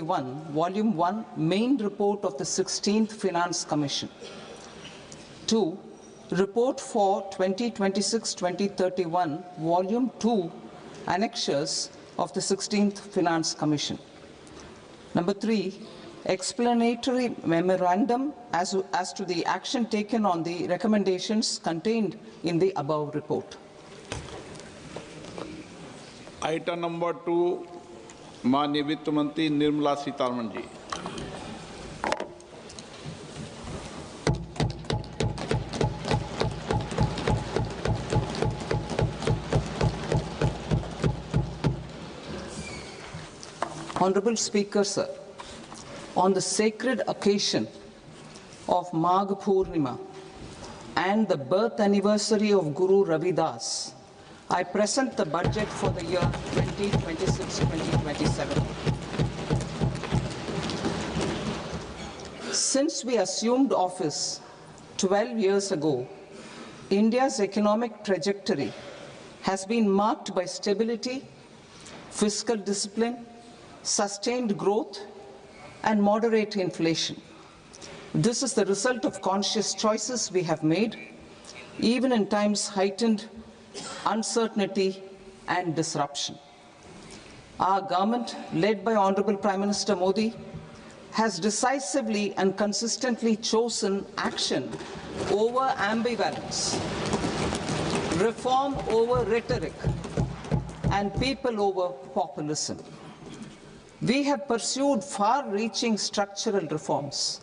Volume 1, Main Report of the 16th Finance Commission. 2. Report for 2026-2031, Volume 2, Annexures of the 16th Finance Commission. Number 3. Explanatory memorandum as to the action taken on the recommendations contained in the above report. Item number 2, माननीय वित्त मंत्री Nirmala Sitharaman ji. Honorable Speaker, sir, on the sacred occasion of Magh Purnima and the birth anniversary of Guru Ravidas, I present the budget for the year 2026-2027. Since we assumed office 12 years ago, India's economic trajectory has been marked by stability, fiscal discipline, sustained growth, and moderate inflation. This is the result of conscious choices we have made, even in times heightened uncertainty and disruption. Our government, led by Honorable Prime Minister Modi, has decisively and consistently chosen action over ambivalence, reform over rhetoric, and people over populism. We have pursued far-reaching structural reforms,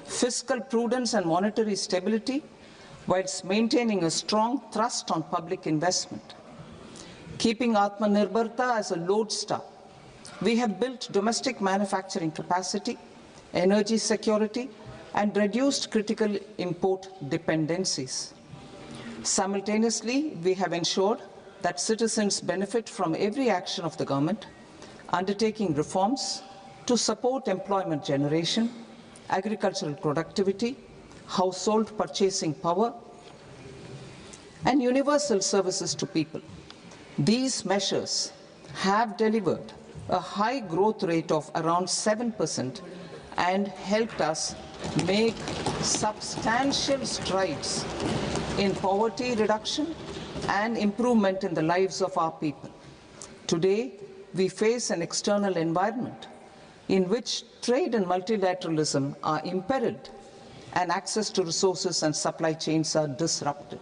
fiscal prudence and monetary stability, whilst maintaining a strong thrust on public investment. Keeping Atmanirbharta as a lodestar, we have built domestic manufacturing capacity, energy security, and reduced critical import dependencies. Simultaneously, we have ensured that citizens benefit from every action of the government, undertaking reforms to support employment generation, agricultural productivity, household purchasing power, and universal services to people. These measures have delivered a high growth rate of around 7% and helped us make substantial strides in poverty reduction and improvement in the lives of our people. Today, we face an external environment in which trade and multilateralism are imperiled and access to resources and supply chains are disrupted.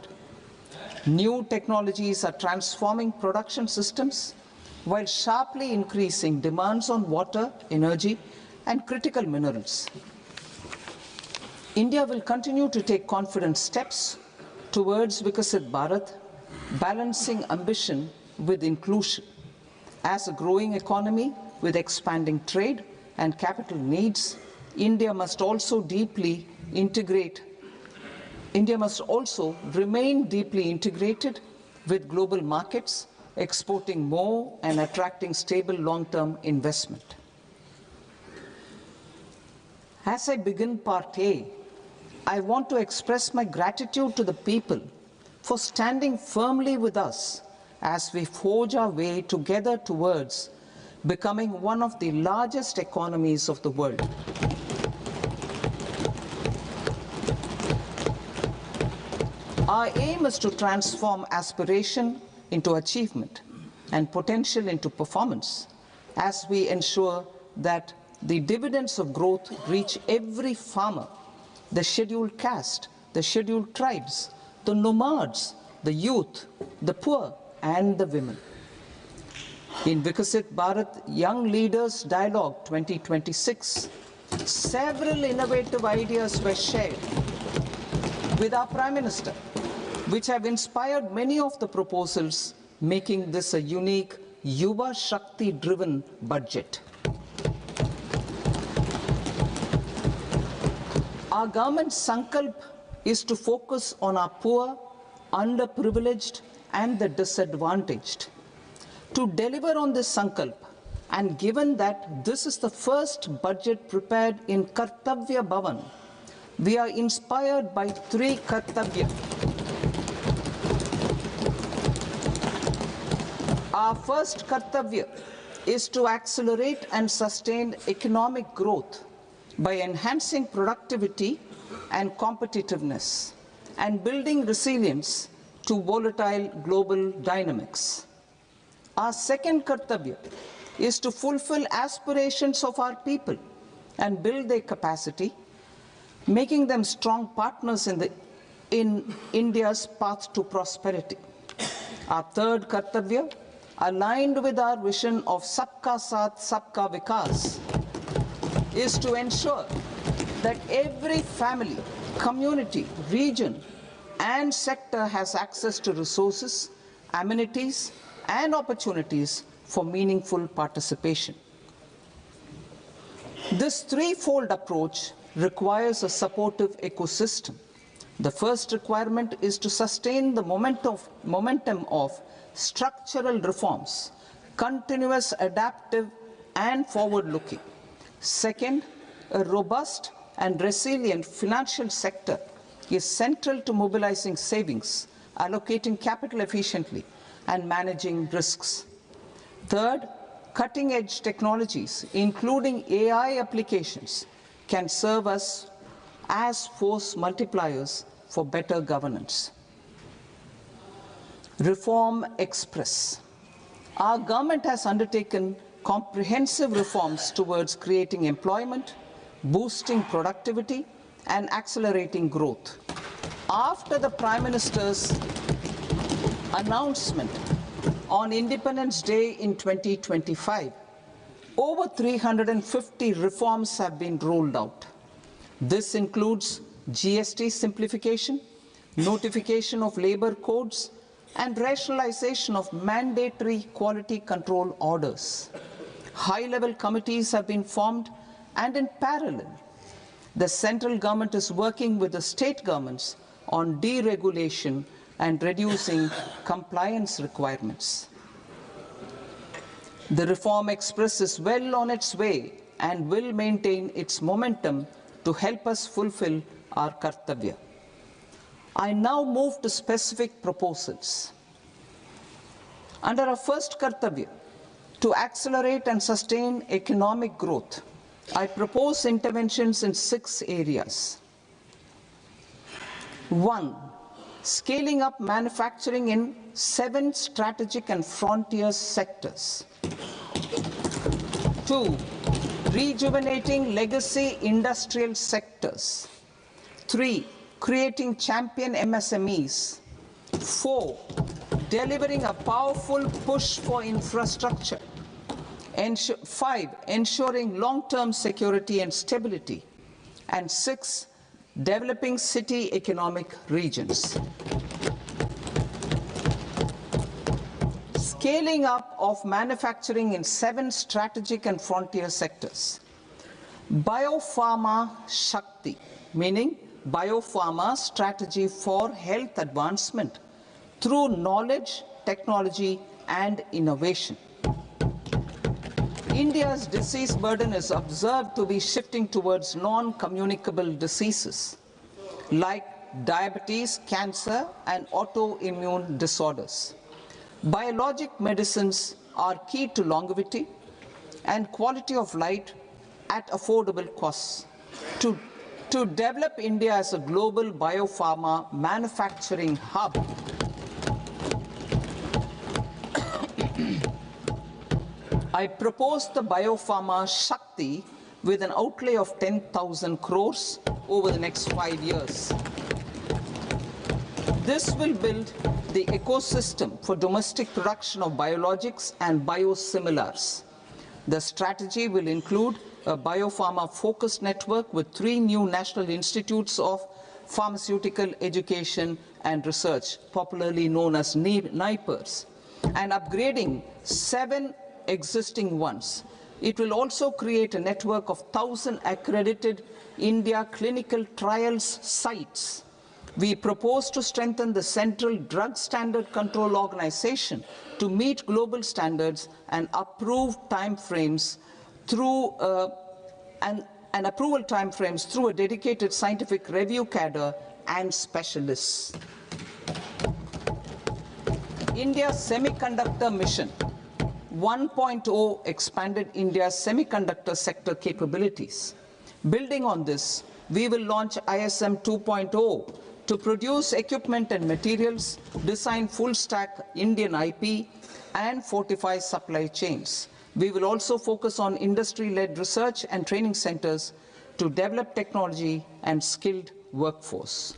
New technologies are transforming production systems while sharply increasing demands on water, energy, and critical minerals. India will continue to take confident steps towards Vikasit Bharat, balancing ambition with inclusion. As a growing economy with expanding trade and capital needs, India must also remain deeply integrated with global markets, exporting more and attracting stable long-term investment. As I begin Part A, I want to express my gratitude to the people for standing firmly with us as we forge our way together towards becoming one of the largest economies of the world. Our aim is to transform aspiration into achievement and potential into performance as we ensure that the dividends of growth reach every farmer, the scheduled caste, the scheduled tribes, the nomads, the youth, the poor, and the women. In Vikasit Bharat Young Leaders Dialogue 2026, several innovative ideas were shared with our Prime Minister, which have inspired many of the proposals, making this a unique Yuva Shakti-driven budget. Our government's sankalp is to focus on our poor, underprivileged, and the disadvantaged. To deliver on this sankalp, and given that this is the first budget prepared in Kartavya Bhavan, we are inspired by three Kartavya. Our first Kartavya is to accelerate and sustain economic growth by enhancing productivity and competitiveness and building resilience to volatile global dynamics. Our second kartavya is to fulfill aspirations of our people and build their capacity, making them strong partners in India's path to prosperity. Our third kartavya, aligned with our vision of Sabka Saath, Sabka Vikas, is to ensure that every family, community, region, and sector has access to resources, amenities, and opportunities for meaningful participation. This threefold approach requires a supportive ecosystem. The first requirement is to sustain the momentum of structural reforms, continuous, adaptive, and forward-looking. Second, a robust and resilient financial sector is central to mobilizing savings, allocating capital efficiently, and managing risks. Third, cutting-edge technologies, including AI applications, can serve us as force multipliers for better governance. Reform Express. Our government has undertaken comprehensive reforms towards creating employment, boosting productivity, and accelerating growth. After the Prime Minister's announcement on Independence Day in 2025, over 350 reforms have been rolled out. This includes GST simplification, notification of labor codes, and rationalization of mandatory quality control orders. High-level committees have been formed, and in parallel, the central government is working with the state governments on deregulation and reducing compliance requirements. The Reform Express is well on its way and will maintain its momentum to help us fulfill our kartavya. I now move to specific proposals. Under our first kartavya, to accelerate and sustain economic growth, I propose interventions in 6 areas. 1. Scaling up manufacturing in 7 strategic and frontier sectors. 2. Rejuvenating legacy industrial sectors. 3. Creating champion MSMEs. 4. Delivering a powerful push for infrastructure. 5. Ensuring long-term security and stability. And 6. Developing city economic regions. Scaling up of manufacturing in 7 strategic and frontier sectors. Biopharma Shakti, meaning biopharma strategy for health advancement through knowledge, technology, and innovation. India's disease burden is observed to be shifting towards non-communicable diseases like diabetes, cancer, and autoimmune disorders. Biologic medicines are key to longevity and quality of life at affordable costs. To develop India as a global biopharma manufacturing hub, I propose the Biopharma Shakti with an outlay of 10,000 crores over the next 5 years. This will build the ecosystem for domestic production of biologics and biosimilars. The strategy will include a biopharma-focused network with 3 new national institutes of pharmaceutical education and research, popularly known as NIPERs, and upgrading 7 existing ones. It will also create a network of 1,000 accredited India clinical trials sites. We propose to strengthen the Central Drug Standard Control Organization to meet global standards and approve timeframes through approval timeframes through a dedicated scientific review cadre and specialists. India's semiconductor mission 1.0 expanded India's semiconductor sector capabilities. Building on this, we will launch ISM 2.0 to produce equipment and materials, design full-stack Indian IP, and fortify supply chains. We will also focus on industry-led research and training centers to develop technology and skilled workforce.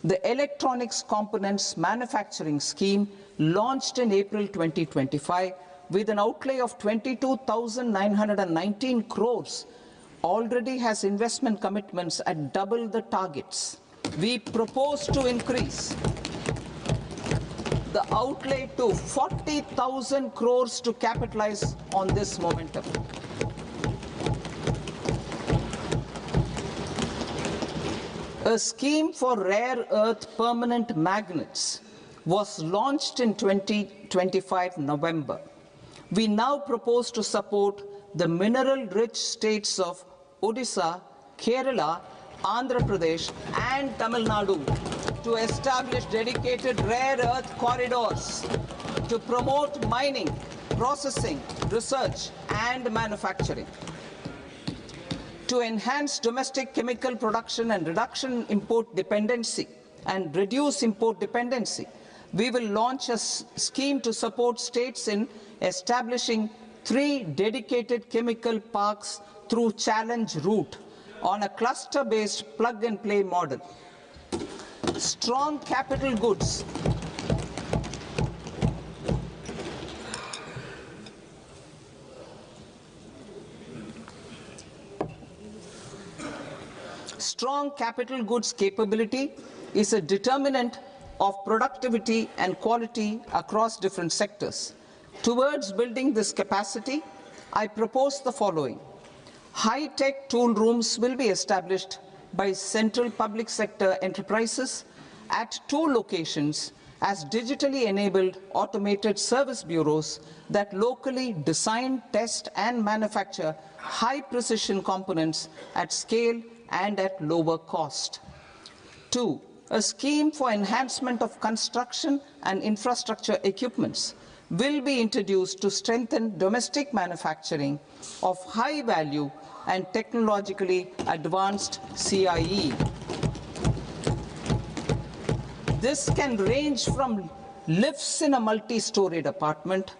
The Electronics Components Manufacturing Scheme, launched in April 2025 with an outlay of 22,919 crores, already has investment commitments at double the targets. We propose to increase the outlay to 40,000 crores to capitalize on this momentum. A scheme for rare earth permanent magnets was launched in 2025 November. We now propose to support the mineral-rich states of Odisha, Kerala, Andhra Pradesh, and Tamil Nadu to establish dedicated rare earth corridors to promote mining, processing, research, and manufacturing. To enhance domestic chemical production and reduce import dependency, we will launch a scheme to support states in establishing 3 dedicated chemical parks through challenge route on a cluster-based plug-and-play model. Strong capital goods. Strong capital goods capability is a determinant of productivity and quality across different sectors. Towards building this capacity, I propose the following. High-tech tool rooms will be established by central public sector enterprises at 2 locations as digitally enabled automated service bureaus that locally design, test, and manufacture high-precision components at scale and at lower cost. 2. A scheme for enhancement of construction and infrastructure equipments will be introduced to strengthen domestic manufacturing of high value and technologically advanced CIE. This can range from lifts in a multi-storied apartment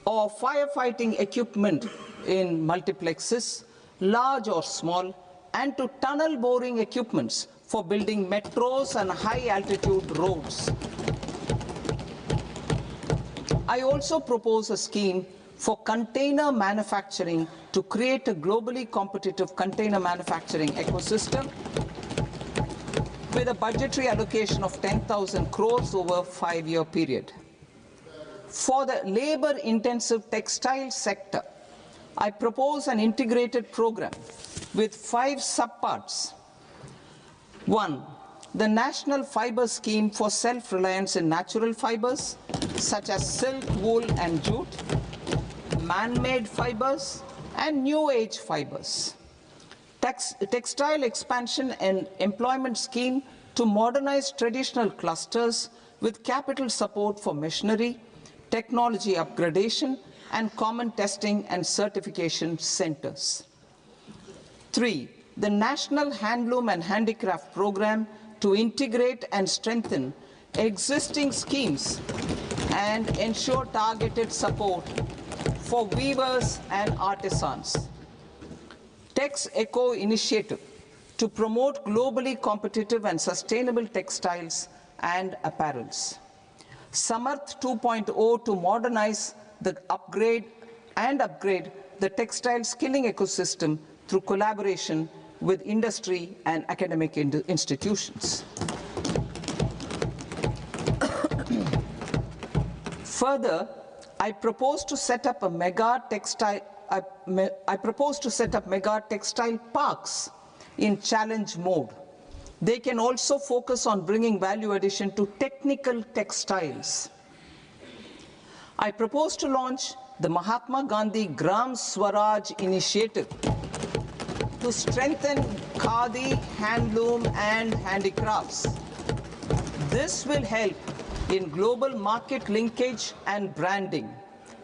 or firefighting equipment in multiplexes, large or small, and to tunnel boring equipments for building metros and high-altitude roads. I also propose a scheme for container manufacturing to create a globally competitive container manufacturing ecosystem with a budgetary allocation of 10,000 crores over a 5-year period. For the labor-intensive textile sector, I propose an integrated program with 5 subparts. 1. The National Fiber Scheme for self-reliance in natural fibers, such as silk, wool, and jute, man-made fibers, and new-age fibers. Textile expansion and employment scheme to modernize traditional clusters with capital support for machinery, technology upgradation, and common testing and certification centers. 3. The National Handloom and Handicraft Program to integrate and strengthen existing schemes and ensure targeted support for weavers and artisans. Tex Eco Initiative to promote globally competitive and sustainable textiles and apparels. Samarth 2.0 to modernize the upgrade the textile skilling ecosystem through collaboration with industry and academic institutions. Further, I propose to set up mega textile parks in challenge mode. They can also focus on bringing value addition to technical textiles. I propose to launch the Mahatma Gandhi Gram Swaraj initiative to strengthen khadi, handloom, and handicrafts. This will help in global market linkage and branding,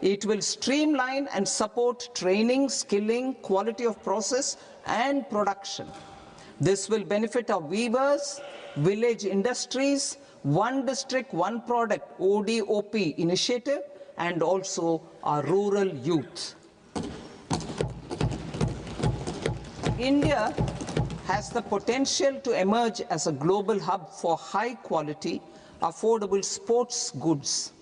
It will streamline and support training, skilling, quality of process, and production. This will benefit our weavers, village industries, one district, one product ODOP initiative, and also our rural youth. India has the potential to emerge as a global hub for high quality, affordable sports goods.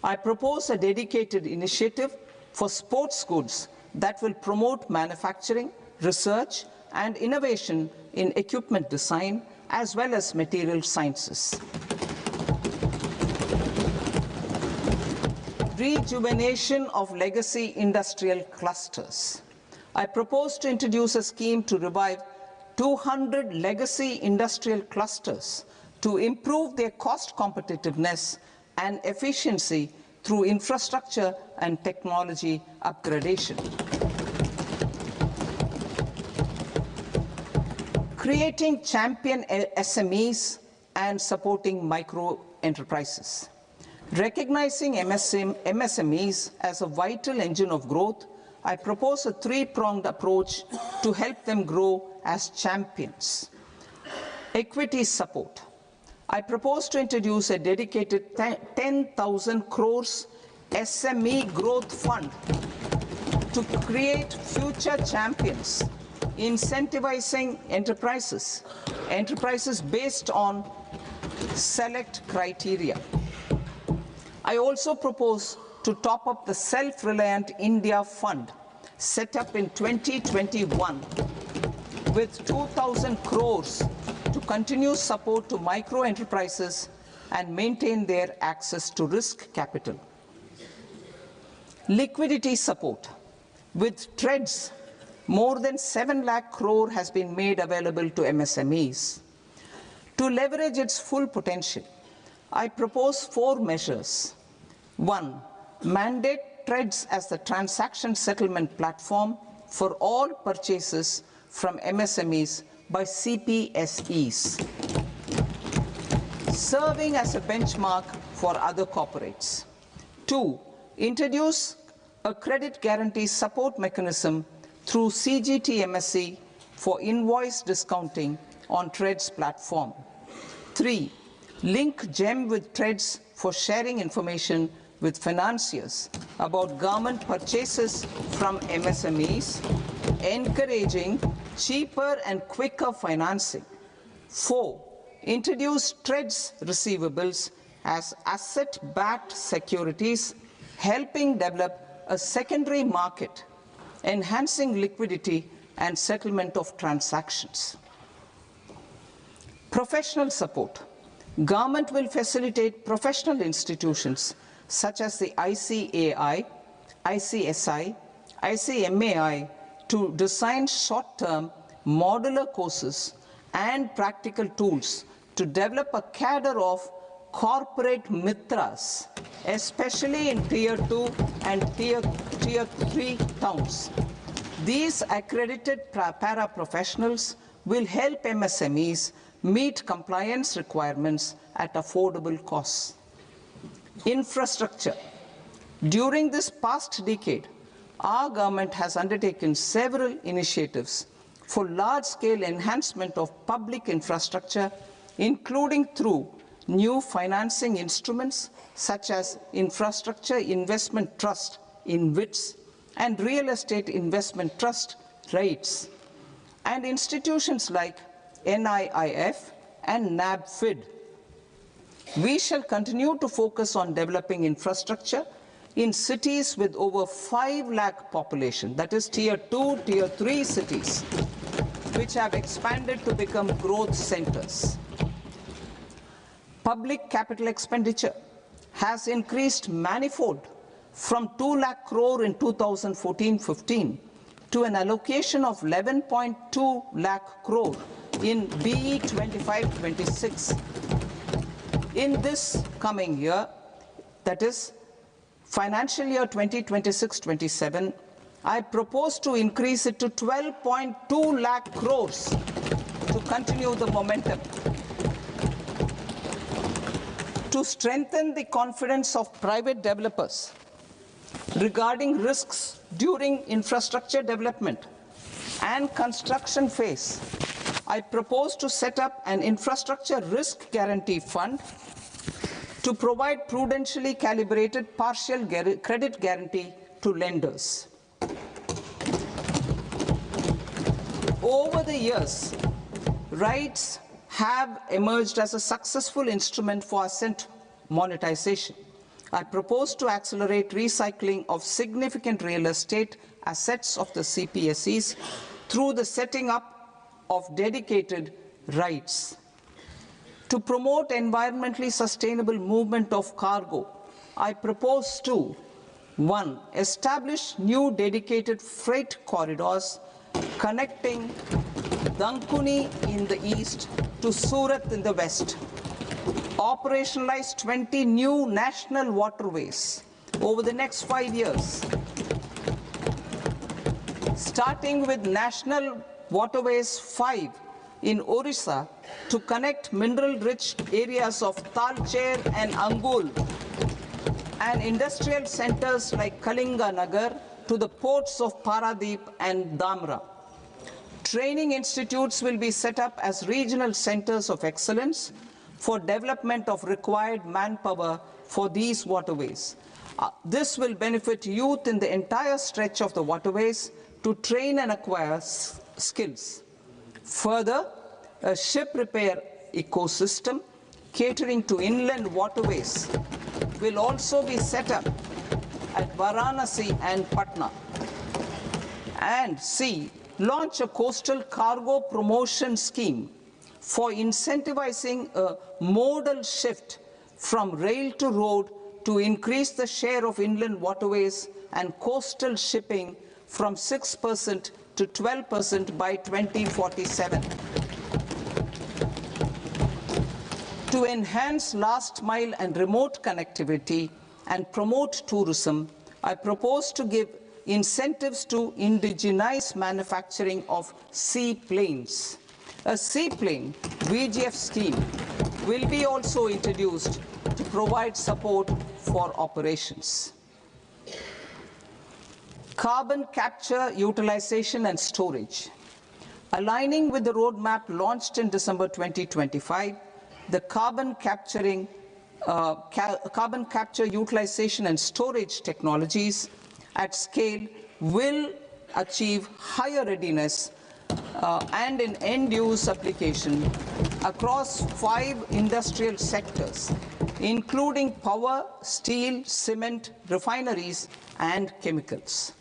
I propose a dedicated initiative for sports goods that will promote manufacturing, research, and innovation in equipment design as well as material sciences. Rejuvenation of legacy industrial clusters. I propose to introduce a scheme to revive 200 legacy industrial clusters to improve their cost competitiveness and efficiency through infrastructure and technology upgradation. Creating champion SMEs and supporting micro enterprises. Recognizing MSMEs as a vital engine of growth, I propose a three-pronged approach to help them grow as champions. Equity support. I propose to introduce a dedicated 10,000 crores SME growth fund to create future champions, incentivizing enterprises based on select criteria. I also propose to top up the Self-Reliant India Fund set up in 2021 with 2,000 crores to continue support to micro enterprises and maintain their access to risk capital. Liquidity support. With TREDS, more than 7 lakh crore has been made available to MSMEs. To leverage its full potential, I propose 4 measures. 1. Mandate TREDS as the transaction settlement platform for all purchases from MSMEs by CPSEs, serving as a benchmark for other corporates. 2. Introduce a credit guarantee support mechanism through CGTMSE for invoice discounting on TREDS platform. 3. Link GEM with TREDS for sharing information with financiers about government purchases from MSMEs, encouraging cheaper and quicker financing. 4. Introduce TREDS receivables as asset-backed securities, helping develop a secondary market, enhancing liquidity and settlement of transactions. Professional support. Government will facilitate professional institutions such as the ICAI, ICSI, ICMAI to design short-term modular courses and practical tools to develop a cadre of corporate mitras, especially in Tier 2 and Tier 3 towns. These accredited para-professionals will help MSMEs meet compliance requirements at affordable costs. Infrastructure. During this past decade, our government has undertaken several initiatives for large-scale enhancement of public infrastructure, including through new financing instruments such as Infrastructure Investment Trust (InvITs) and Real Estate Investment Trust (REITs), and institutions like NIIF and NABFID. We shall continue to focus on developing infrastructure in cities with over 5 lakh population, that is Tier 2, Tier 3 cities, which have expanded to become growth centers. Public capital expenditure has increased manifold from 2 lakh crore in 2014-15 to an allocation of 11.2 lakh crore in BE 25-26. In this coming year, that is financial year 2026-27, I propose to increase it to 12.2 lakh crores to continue the momentum. To strengthen the confidence of private developers, regarding risks during infrastructure development and construction phase, I propose to set up an infrastructure risk guarantee fund to provide prudentially calibrated partial credit guarantee to lenders. Over the years, RITES have emerged as a successful instrument for asset monetization. I propose to accelerate recycling of significant real estate assets of the CPSEs through the setting up of dedicated RITES. To promote environmentally sustainable movement of cargo, I propose to 1. Establish new dedicated freight corridors connecting Dankuni in the east to Surat in the west. Operationalize 20 new national waterways over the next 5 years, starting with National Waterways 5 in Orissa to connect mineral-rich areas of Talcher and Angul and industrial centers like Kalinga Nagar to the ports of Paradeep and Dhamra. Training institutes will be set up as regional centers of excellence for development of required manpower for these waterways. This will benefit youth in the entire stretch of the waterways to train and acquire skills. Further, a ship repair ecosystem catering to inland waterways will also be set up at Varanasi and Patna. And C, launch a coastal cargo promotion scheme for incentivizing a modal shift from rail to road to increase the share of inland waterways and coastal shipping from 6% to 12% by 2047. To enhance last mile and remote connectivity and promote tourism, I propose to give incentives to indigenize manufacturing of seaplanes. A seaplane VGF scheme will be also introduced to provide support for operations. Carbon capture, utilization and storage. Aligning with the roadmap launched in December 2025, the carbon capture, utilization and storage technologies at scale will achieve higher readiness and in end-use application across 5 industrial sectors, including power, steel, cement, refineries, and chemicals.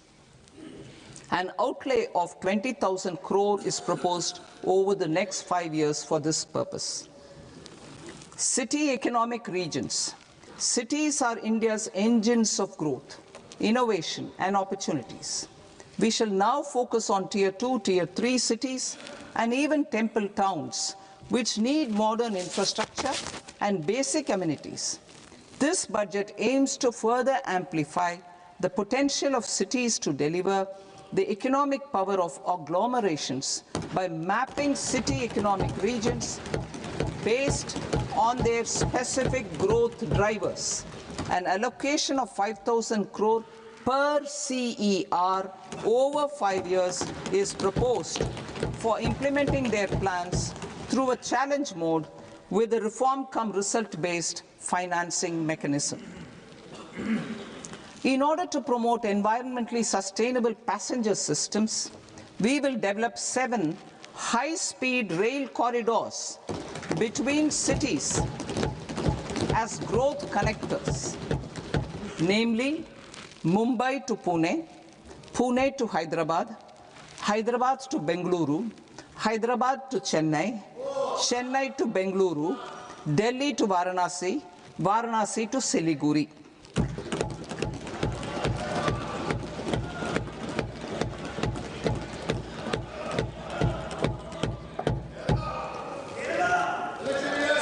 An outlay of 20,000 crore is proposed over the next 5 years for this purpose. City economic regions. Cities are India's engines of growth, innovation, and opportunities. We shall now focus on Tier 2, Tier 3 cities, and even temple towns, which need modern infrastructure and basic amenities. This budget aims to further amplify the potential of cities to deliver the economic power of agglomerations by mapping city economic regions based on their specific growth drivers. An allocation of 5,000 crore per CER over 5 years is proposed for implementing their plans through a challenge mode with a reform-cum-result-based financing mechanism. In order to promote environmentally sustainable passenger systems, we will develop 7 high-speed rail corridors between cities as growth connectors, namely Mumbai to Pune, Pune to Hyderabad, Hyderabad to Bengaluru, Hyderabad to Chennai, Chennai to Bengaluru, Delhi to Varanasi, Varanasi to Siliguri.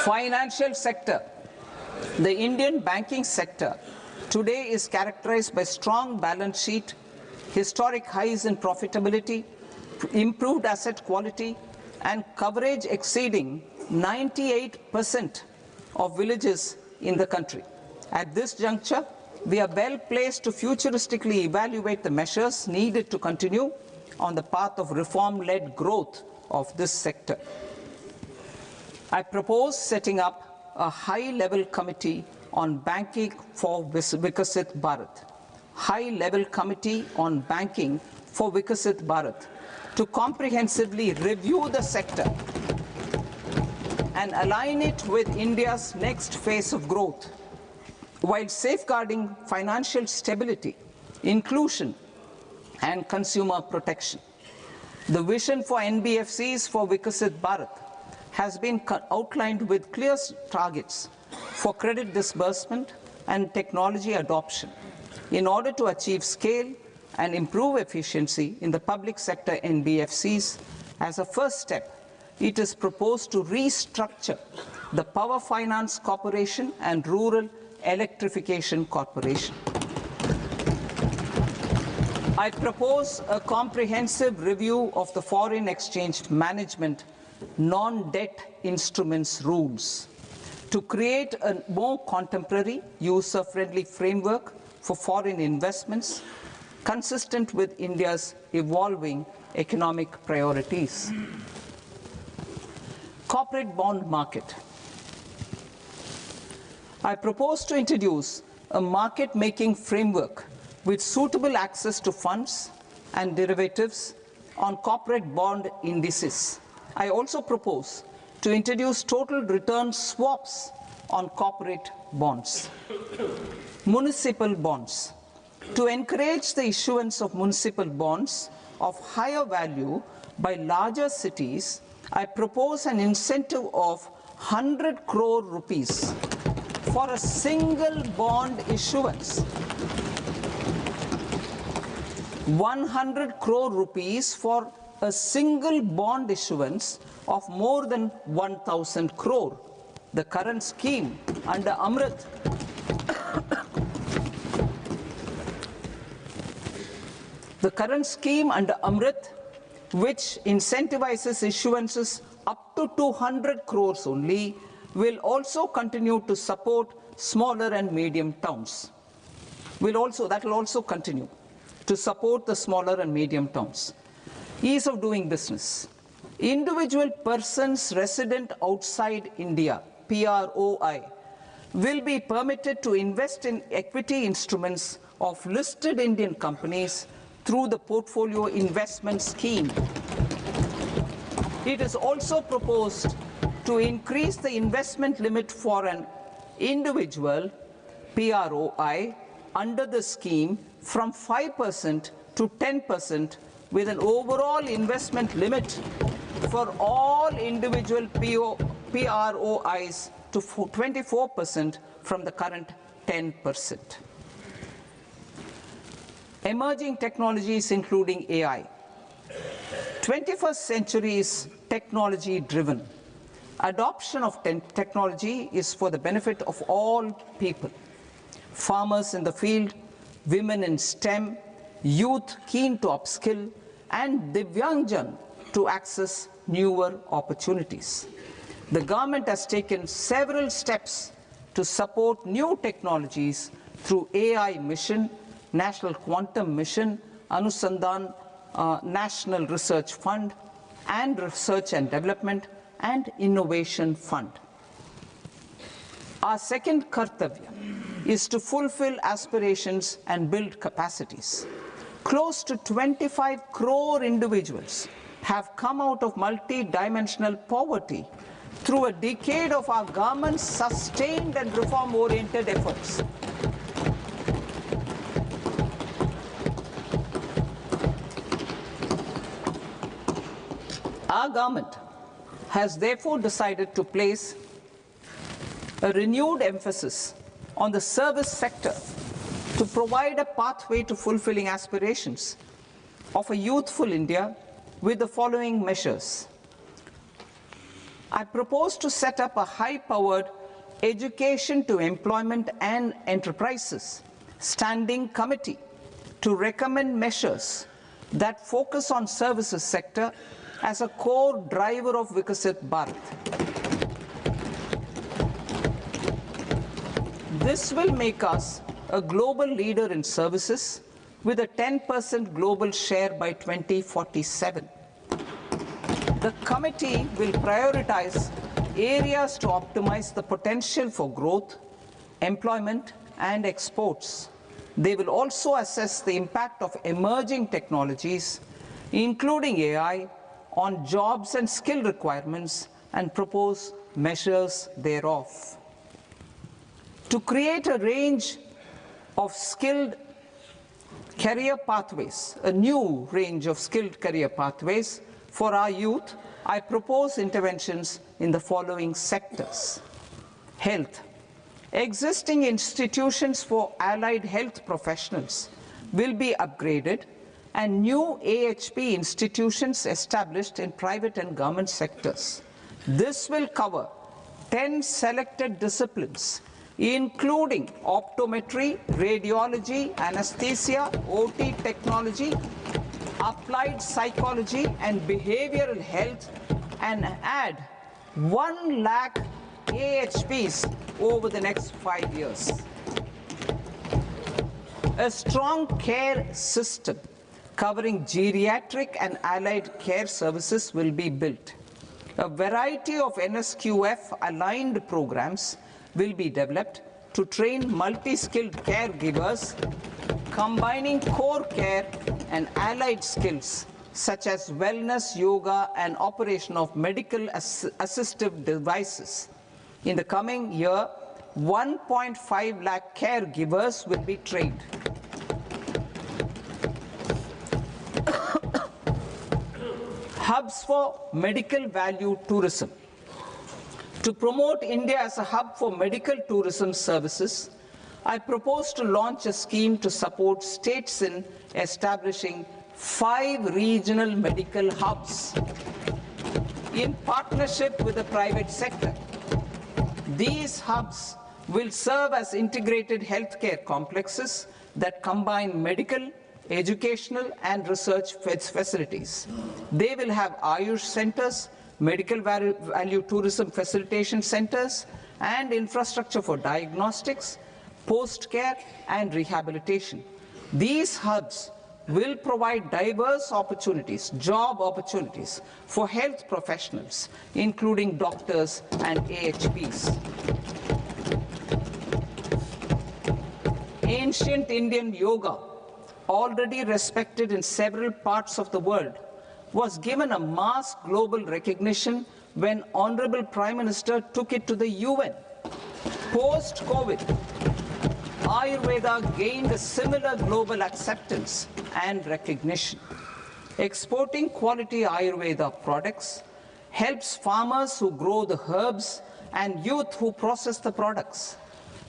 Financial sector. The Indian banking sector today is characterized by strong balance sheet, historic highs in profitability, improved asset quality, and coverage exceeding 98% of villages in the country. At this juncture, we are well placed to futuristically evaluate the measures needed to continue on the path of reform-led growth of this sector. I propose setting up a high-level committee on banking for Vikasit Bharat. High-level committee on banking for Vikasit Bharat to comprehensively review the sector and align it with India's next phase of growth, while safeguarding financial stability, inclusion, and consumer protection. The vision for NBFCs for Vikasit Bharat has been outlined with clear targets for credit disbursement and technology adoption in order to achieve scale and improve efficiency in the public sector NBFCs. As a first step, it is proposed to restructure the Power Finance Corporation and Rural Electrification Corporation. I propose a comprehensive review of the foreign exchange management non-debt instruments rules to create a more contemporary, user-friendly framework for foreign investments consistent with India's evolving economic priorities. Corporate bond market. I propose to introduce a market-making framework with suitable access to funds and derivatives on corporate bond indices. I also propose to introduce total return swaps on corporate bonds. Municipal bonds. To encourage the issuance of municipal bonds of higher value by larger cities, I propose an incentive of 100 crore rupees for a single bond issuance. 100 crore rupees for a single bond issuance of more than 1,000 crore. The current scheme under Amrit which incentivizes issuances up to 200 crores only, will also continue to support smaller and medium towns. That will also continue to support the smaller and medium towns. Ease of doing business. Individual persons resident outside India, PROI, will be permitted to invest in equity instruments of listed Indian companies through the Portfolio Investment Scheme. It is also proposed to increase the investment limit for an individual PROI under the scheme from 5% to 10%, with an overall investment limit for all individual PROIs to 24% from the current 10%. Emerging technologies including AI. 21st century is technology-driven. Adoption of technology is for the benefit of all people. Farmers in the field, women in STEM, youth keen to upskill, and Divyangjan to access newer opportunities. The government has taken several steps to support new technologies through AI Mission, National Quantum Mission, Anusandhan National Research Fund, and Research and Development and Innovation Fund. Our second kartavya is to fulfill aspirations and build capacities. Close to 25 crore individuals have come out of multi-dimensional poverty through a decade of our government's sustained and reform-oriented efforts. Our government has therefore decided to place a renewed emphasis on the service sector to provide a pathway to fulfilling aspirations of a youthful India with the following measures. I propose to set up a high-powered Education to Employment and Enterprises Standing Committee to recommend measures that focus on services sector as a core driver of Vikasit Bharat. This will make us a global leader in services with a 10% global share by 2047. The committee will prioritize areas to optimize the potential for growth, employment, and exports. They will also assess the impact of emerging technologies, including AI, on jobs and skill requirements and propose measures thereof. To create a range of skilled career pathways, a new range of skilled career pathways for our youth, I propose interventions in the following sectors. Health. Existing institutions for allied health professionals will be upgraded and new AHP institutions established in private and government sectors. This will cover 10 selected disciplines, including optometry, radiology, anesthesia, OT technology, applied psychology, and behavioral health, and add 1 lakh AHPs over the next 5 years. A strong care system covering geriatric and allied care services will be built. A variety of NSQF-aligned programs will be developed to train multi-skilled caregivers, combining core care and allied skills such as wellness, yoga, and operation of medical assistive devices. In the coming year, 1.5 lakh caregivers will be trained. Hubs for medical value tourism. To promote India as a hub for medical tourism services, I propose to launch a scheme to support states in establishing 5 regional medical hubs in partnership with the private sector. These hubs will serve as integrated healthcare complexes that combine medical, educational, and research facilities. They will have Ayush centers, medical value tourism facilitation centers, and infrastructure for diagnostics, post-care, and rehabilitation. These hubs will provide diverse opportunities, job opportunities for health professionals, including doctors and AHPs. Ancient Indian yoga, already respected in several parts of the world, was given a mass global recognition when Honorable Prime Minister took it to the UN. Post-COVID, Ayurveda gained a similar global acceptance and recognition. Exporting quality Ayurveda products helps farmers who grow the herbs and youth who process the products.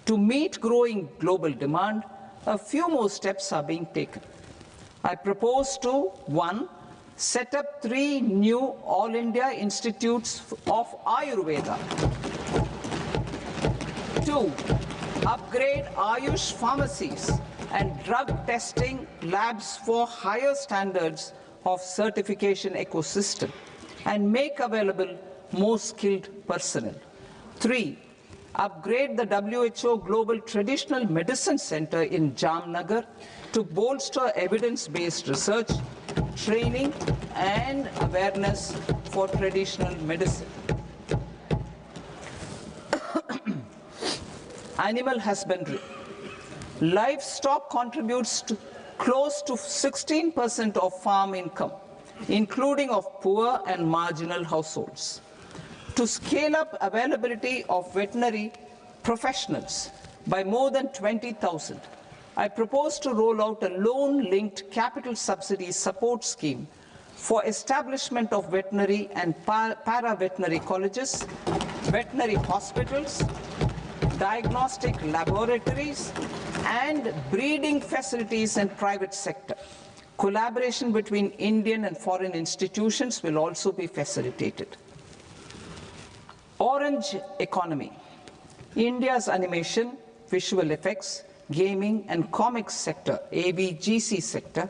To meet growing global demand, a few more steps are being taken. I propose to 1. Set up 3 new All India Institutes of Ayurveda. 2. Upgrade Ayush pharmacies and drug testing labs for higher standards of certification ecosystem and make available more skilled personnel. 3. Upgrade the WHO Global Traditional Medicine Center in Jamnagar to bolster evidence-based research, training, and awareness for traditional medicine. Animal husbandry. Livestock contributes to close to 16% of farm income, including of poor and marginal households. To scale up availability of veterinary professionals by more than 20,000, I propose to roll out a loan-linked capital subsidy support scheme for establishment of veterinary and para-veterinary colleges, veterinary hospitals, diagnostic laboratories, and breeding facilities in private sector. Collaboration between Indian and foreign institutions will also be facilitated. Orange economy. India's animation, visual effects, gaming and comics sector, AVGC sector,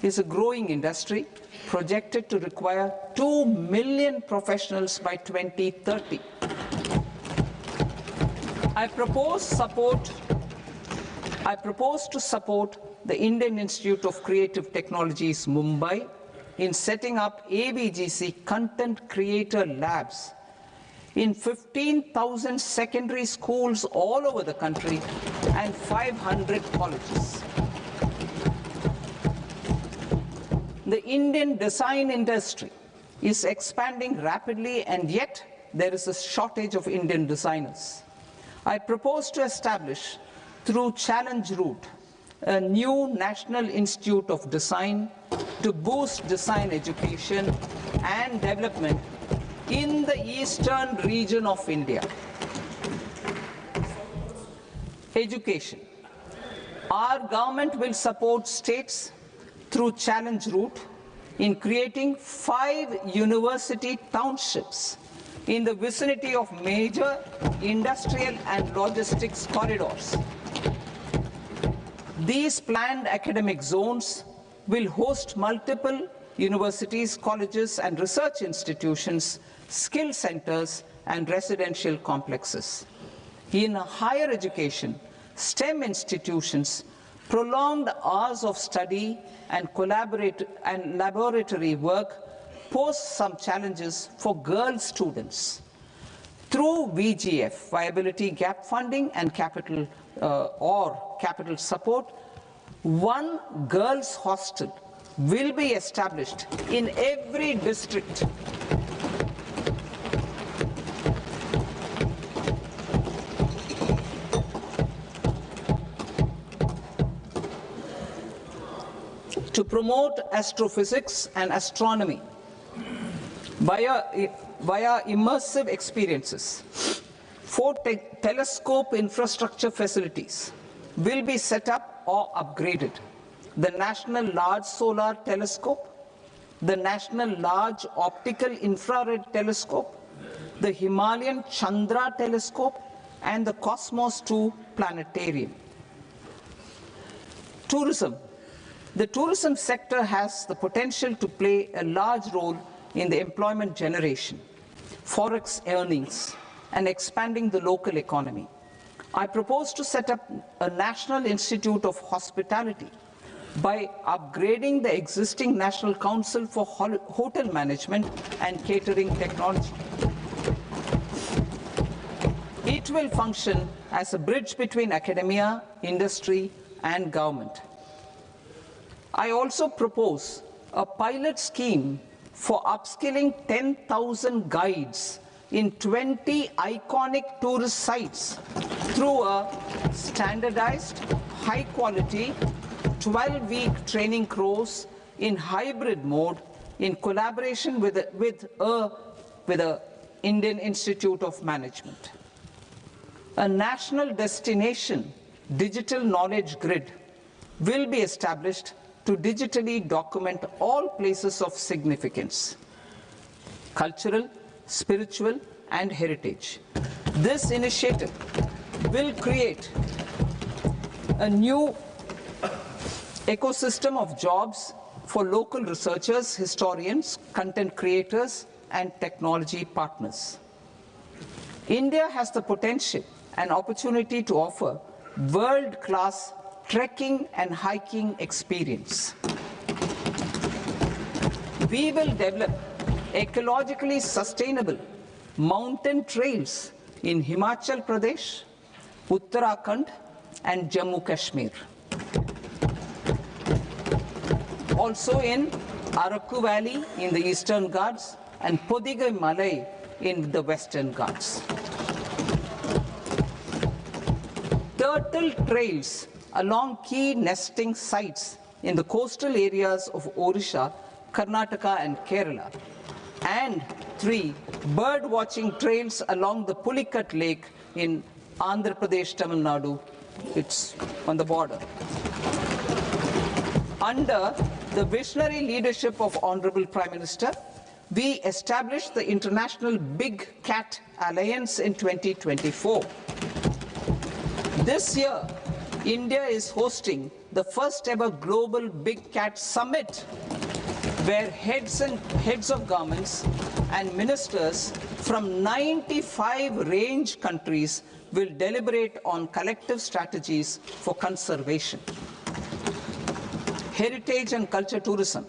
is a growing industry projected to require 2 million professionals by 2030. I propose support I propose to support the Indian Institute of Creative Technologies, Mumbai, in setting up ABGC Content Creator Labs in 15,000 secondary schools all over the country and 500 colleges. The Indian design industry is expanding rapidly, and yet there is a shortage of Indian designers. I propose to establish, through Challenge Route, a new National Institute of Design to boost design education and development in the eastern region of India. Education. Our government will support states through Challenge Route in creating 5 university townships in the vicinity of major industrial and logistics corridors. These planned academic zones will host multiple universities, colleges, and research institutions, skill centers, and residential complexes. In higher education, STEM institutions, prolonged hours of study and laboratory work pose some challenges for girl students. Through VGF, Viability Gap Funding and capital support, one girls' hostel will be established in every district. To promote astrophysics and astronomy via immersive experiences. 4 telescope infrastructure facilities will be set up or upgraded. The National Large Solar Telescope, the National Large Optical Infrared Telescope, the Himalayan Chandra Telescope, and the Cosmos 2 Planetarium. Tourism. The tourism sector has the potential to play a large role in the employment generation, forex earnings, and expanding the local economy. I propose to set up a National Institute of Hospitality by upgrading the existing National Council for Hotel Management and Catering Technology. It will function as a bridge between academia, industry, and government. I also propose a pilot scheme for upskilling 10,000 guides in 20 iconic tourist sites through a standardized, high-quality, 12-week training course in hybrid mode in collaboration with the Indian Institute of Management. A national destination digital knowledge grid will be established to digitally document all places of significance, cultural, spiritual, and heritage. This initiative will create a new ecosystem of jobs for local researchers, historians, content creators, and technology partners. India has the potential and opportunity to offer world-class trekking and hiking experience. We will develop ecologically sustainable mountain trails in Himachal Pradesh, Uttarakhand, and Jammu Kashmir. Also in Araku Valley in the Eastern Ghats and Podigai Malai in the Western Ghats. Turtle trails along key nesting sites in the coastal areas of Odisha, Karnataka, and Kerala. And 3 bird watching trails along the Pulikat Lake in Andhra Pradesh, Tamil Nadu. It's on the border. Under the visionary leadership of Honorable Prime Minister, we established the International Big Cat Alliance in 2024. This year, India is hosting the first ever Global Big Cat Summit, where heads of governments and ministers from 95 range countries will deliberate on collective strategies for conservation. Heritage and culture tourism.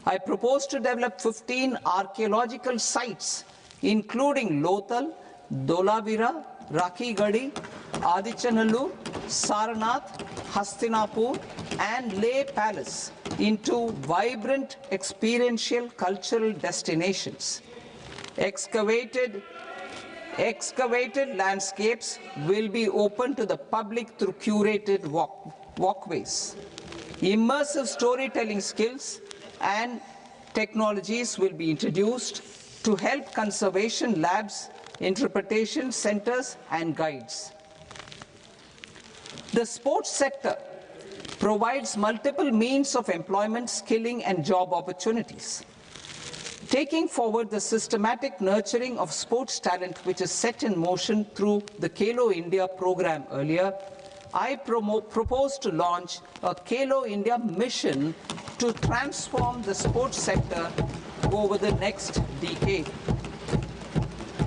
I propose to develop 15 archaeological sites, including Lothal, Dolavira, Rakigadi, Adichanallur, Saranath, Hastinapur, and Leh Palace into vibrant experiential cultural destinations. Excavated landscapes will be open to the public through curated walkways. Immersive storytelling skills and technologies will be introduced to help conservation labs, interpretation centers, and guides. The sports sector provides multiple means of employment, skilling, and job opportunities. Taking forward the systematic nurturing of sports talent which is set in motion through the Khelo India program earlier, I propose to launch a Khelo India mission to transform the sports sector over the next decade.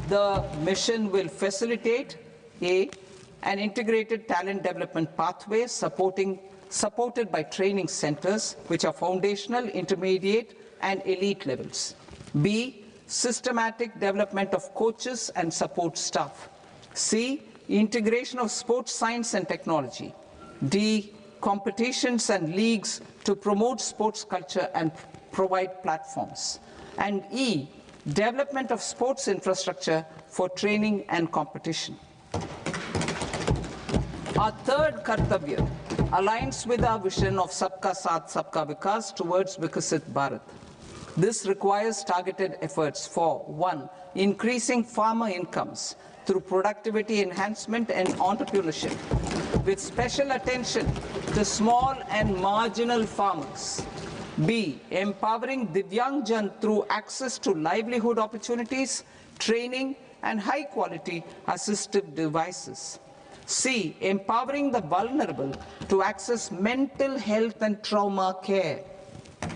The mission will facilitate an integrated talent development pathway supported by training centers which are foundational, intermediate, and elite levels. B, systematic development of coaches and support staff. C, integration of sports science and technology. D, competitions and leagues to promote sports culture and provide platforms. And E, development of sports infrastructure for training and competition. Our third Kartavya aligns with our vision of Sabka Saath, Sabka Vikas towards Vikasit Bharat. This requires targeted efforts for 1, increasing farmer incomes through productivity enhancement and entrepreneurship, with special attention to small and marginal farmers. B, empowering Divyangjan through access to livelihood opportunities, training, and high-quality assistive devices. C, empowering the vulnerable to access mental health and trauma care.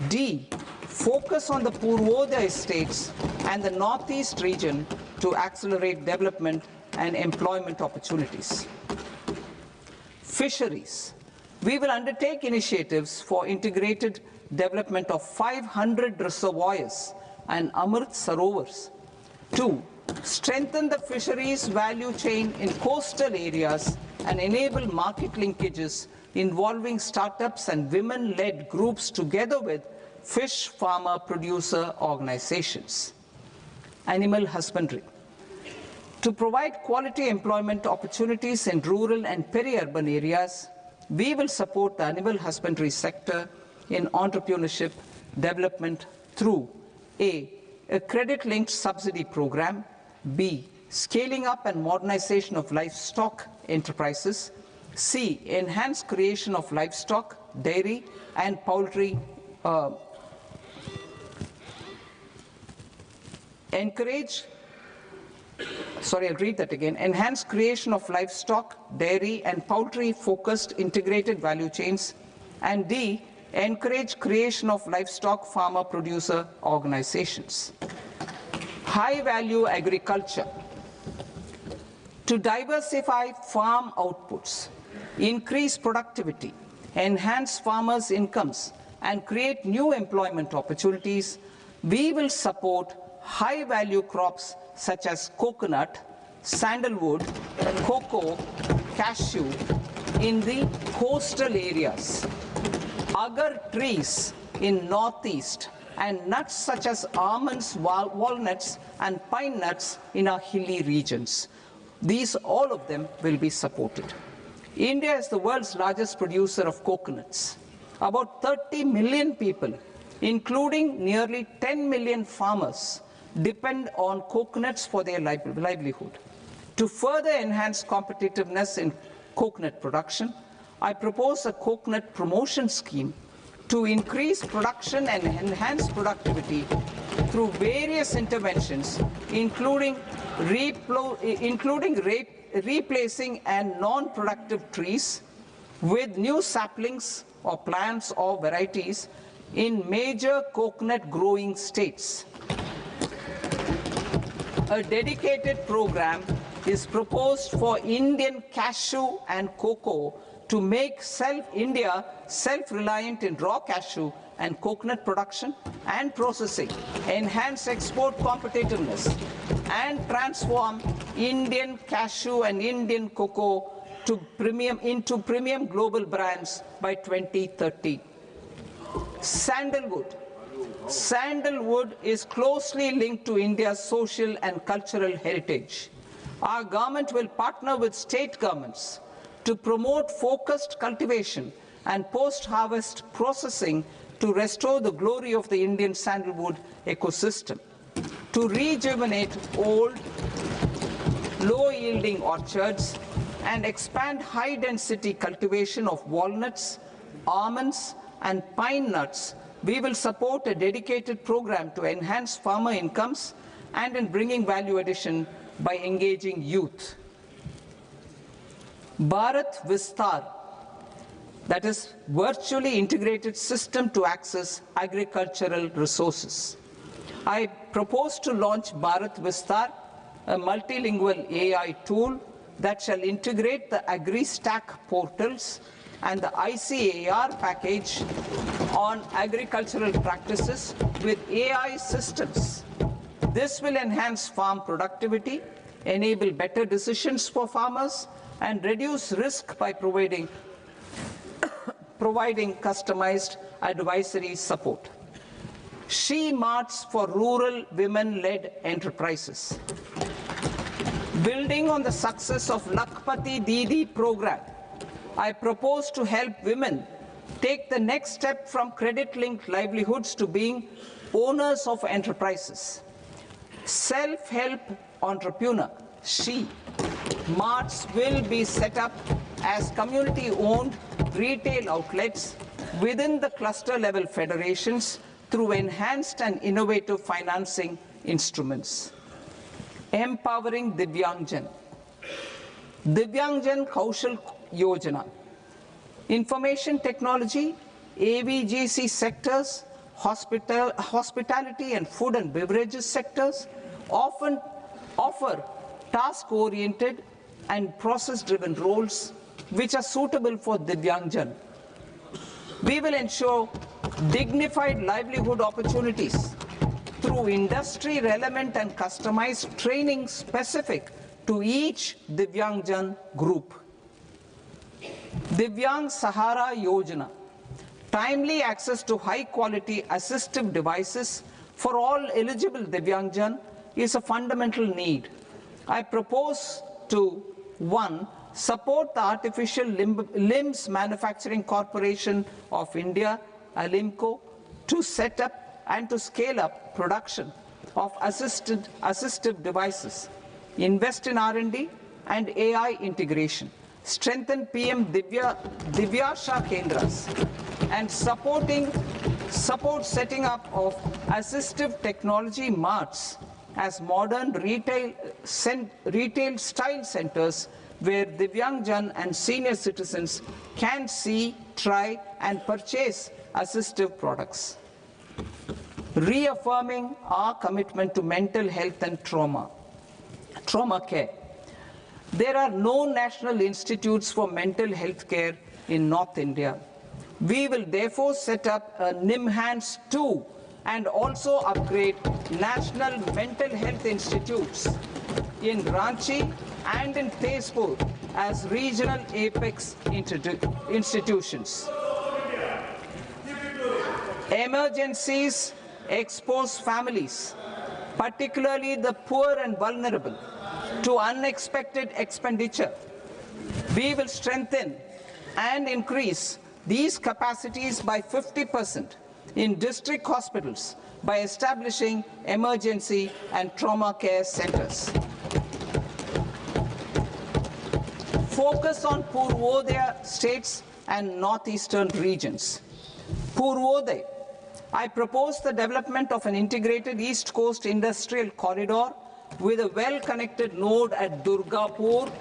D, focus on the Purvodaya states and the Northeast region to accelerate development and employment opportunities. Fisheries. We will undertake initiatives for integrated development of 500 reservoirs and Amrit Sarovars. 2, strengthen the fisheries value chain in coastal areas and enable market linkages involving startups and women-led groups together with fish farmer producer organizations. Animal husbandry. To provide quality employment opportunities in rural and peri-urban areas, we will support the animal husbandry sector in entrepreneurship development through A, credit-linked subsidy program, B, scaling up and modernization of livestock enterprises, C, enhanced creation of livestock, dairy, and poultry enhanced creation of livestock, dairy, and poultry-focused integrated value chains, and D, encourage creation of livestock farmer-producer organizations. High-value agriculture. To diversify farm outputs, increase productivity, enhance farmers' incomes, and create new employment opportunities, we will support high-value crops such as coconut, sandalwood, cocoa, cashew in the coastal areas, agar trees in northeast, and nuts such as almonds, walnuts, and pine nuts in our hilly regions. All of them will be supported. India is the world's largest producer of coconuts. About 30 million people, including nearly 10 million farmers, depend on coconuts for their livelihood. To further enhance competitiveness in coconut production, I propose a coconut promotion scheme to increase production and enhance productivity through various interventions, including replacing and non-productive trees with new saplings or plants or varieties in major coconut growing states. A dedicated program is proposed for Indian cashew and cocoa to make India self-reliant in raw cashew and coconut production and processing, enhance export competitiveness, and transform Indian cashew and Indian cocoa into premium global brands by 2030. Sandalwood. Sandalwood is closely linked to India's social and cultural heritage. Our government will partner with state governments to promote focused cultivation and post-harvest processing to restore the glory of the Indian sandalwood ecosystem, to rejuvenate old, low-yielding orchards, and expand high-density cultivation of walnuts, almonds, and pine nuts. We will support a dedicated program to enhance farmer incomes and in bringing value addition by engaging youth. Bharat Vistar, that is virtually integrated system to access agricultural resources. I propose to launch Bharat Vistar, a multilingual AI tool that shall integrate the AgriStack portals and the ICAR package on agricultural practices with AI systems. This will enhance farm productivity, enable better decisions for farmers, and reduce risk by providing customized advisory support. She Marts for rural women-led enterprises. Building on the success of Lakpati Didi program, I propose to help women take the next step from credit-linked livelihoods to being owners of enterprises. Self-help entrepreneur, She Marts will be set up as community-owned retail outlets within the cluster-level federations through enhanced and innovative financing instruments. Empowering Divyangjan. Divyangjan Kaushal Yojana. Information technology, AVGC sectors, hospitality and food and beverages sectors often offer task-oriented and process-driven roles which are suitable for Divyangjan. We will ensure dignified livelihood opportunities through industry-relevant and customized training specific to each Divyangjan group. Divyang Sahara Yojana. Timely access to high-quality assistive devices for all eligible Divyangjan is a fundamental need. I propose to 1. Support the Artificial Limbs Manufacturing Corporation of India, Alimco, to set up and to scale up production of assistive devices, invest in R&D and AI integration, strengthen PM Divyasha Kendras, and support setting up of assistive technology marts as modern retail style centers where Divyangjan and senior citizens can see, try and purchase assistive products. Reaffirming our commitment to mental health and trauma care. There are no national institutes for mental health care in North India. We will therefore set up a NIMHANS 2 and also upgrade national mental health institutes in Ranchi and in Tezpur as regional apex institutions. Emergencies expose families, particularly the poor and vulnerable, to unexpected expenditure. We will strengthen and increase these capacities by 50% in district hospitals by establishing emergency and trauma care centers. Focus on Purvodaya states and northeastern regions. Purvodaya. I propose the development of an integrated East Coast industrial corridor with a well-connected node at Durgapur,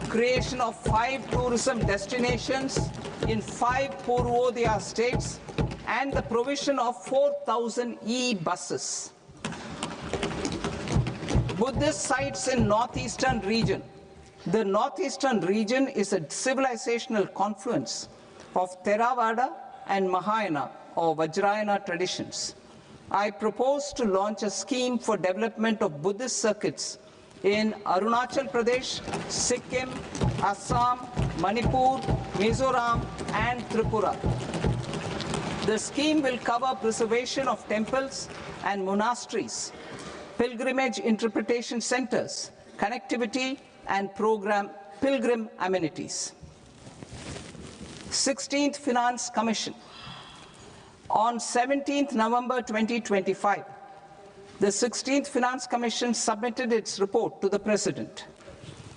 creation of 5 tourism destinations in 5 Purvodaya states, and the provision of 4,000 e-buses. Buddhist sites in northeastern region. The northeastern region is a civilizational confluence of Theravada and Mahayana or Vajrayana traditions. I propose to launch a scheme for development of Buddhist circuits in Arunachal Pradesh, Sikkim, Assam, Manipur, Mizoram, and Tripura. The scheme will cover preservation of temples and monasteries, pilgrimage interpretation centers, connectivity, and pilgrim amenities. 16th Finance Commission. On 17th November 2025, the 16th Finance Commission submitted its report to the President.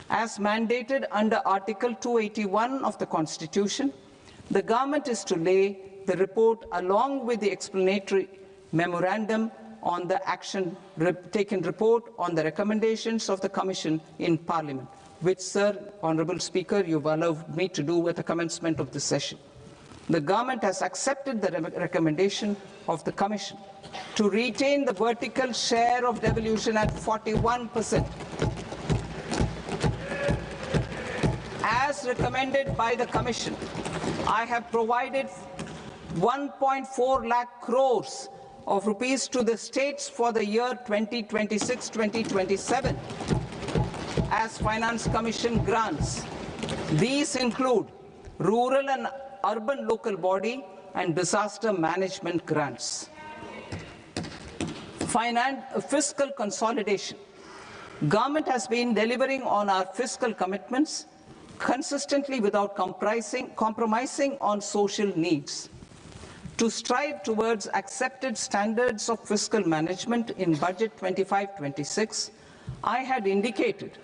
As mandated under Article 281 of the Constitution, the government is to lay the report along with the explanatory memorandum on the action taken report on the recommendations of the Commission in Parliament, which, Sir, Honourable Speaker, you've allowed me to do at the commencement of the session. The government has accepted the recommendation of the Commission to retain the vertical share of devolution at 41%. As recommended by the Commission, I have provided 1.4 lakh crores of rupees to the states for the year 2026-2027 as Finance Commission grants. These include rural and urban local body and disaster management grants. Fiscal consolidation. Government has been delivering on our fiscal commitments consistently without compromising on social needs. To strive towards accepted standards of fiscal management in Budget 25-26, I had indicated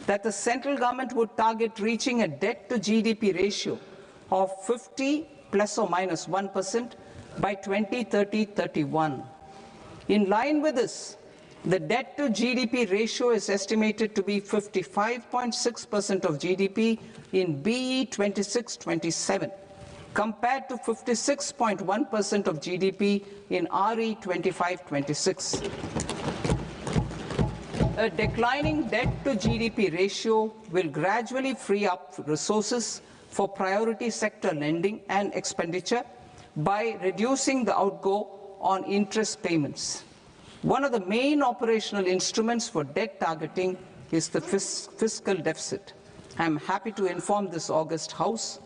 that the central government would target reaching a debt to GDP ratio of 50 plus or minus 1% by 2030-31. In line with this, the debt to GDP ratio is estimated to be 55.6% of GDP in BE 26-27, compared to 56.1% of GDP in RE 25-26. A declining debt to GDP ratio will gradually free up resources for priority sector lending and expenditure by reducing the outgo on interest payments. One of the main operational instruments for debt targeting is the fiscal deficit. I am happy to inform this august House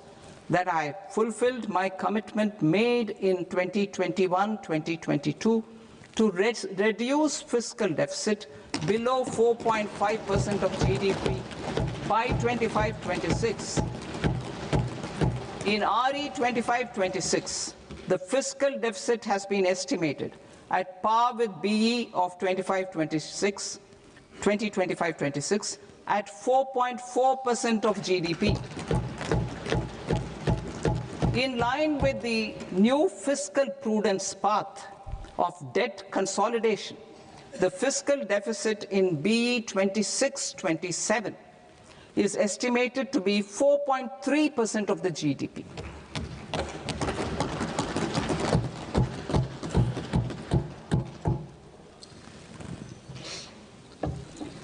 that I fulfilled my commitment made in 2021-2022 to reduce fiscal deficit below 4.5% of GDP by 25-26. In RE 25-26, the fiscal deficit has been estimated at par with BE of 2025-26 at 4.4% of GDP. In line with the new fiscal prudence path of debt consolidation, the fiscal deficit in BE 26-27 is estimated to be 4.3% of the GDP.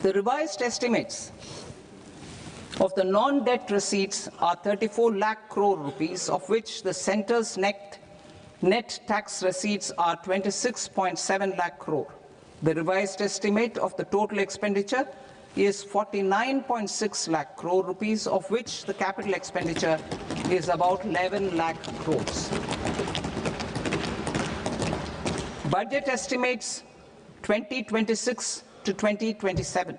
The revised estimates of the non-debt receipts are 34 lakh crore rupees, of which the centre's net tax receipts are 26.7 lakh crore. The revised estimate of the total expenditure is 49.6 lakh crore rupees, of which the capital expenditure is about 11 lakh crores. Budget estimates 2026 to 2027.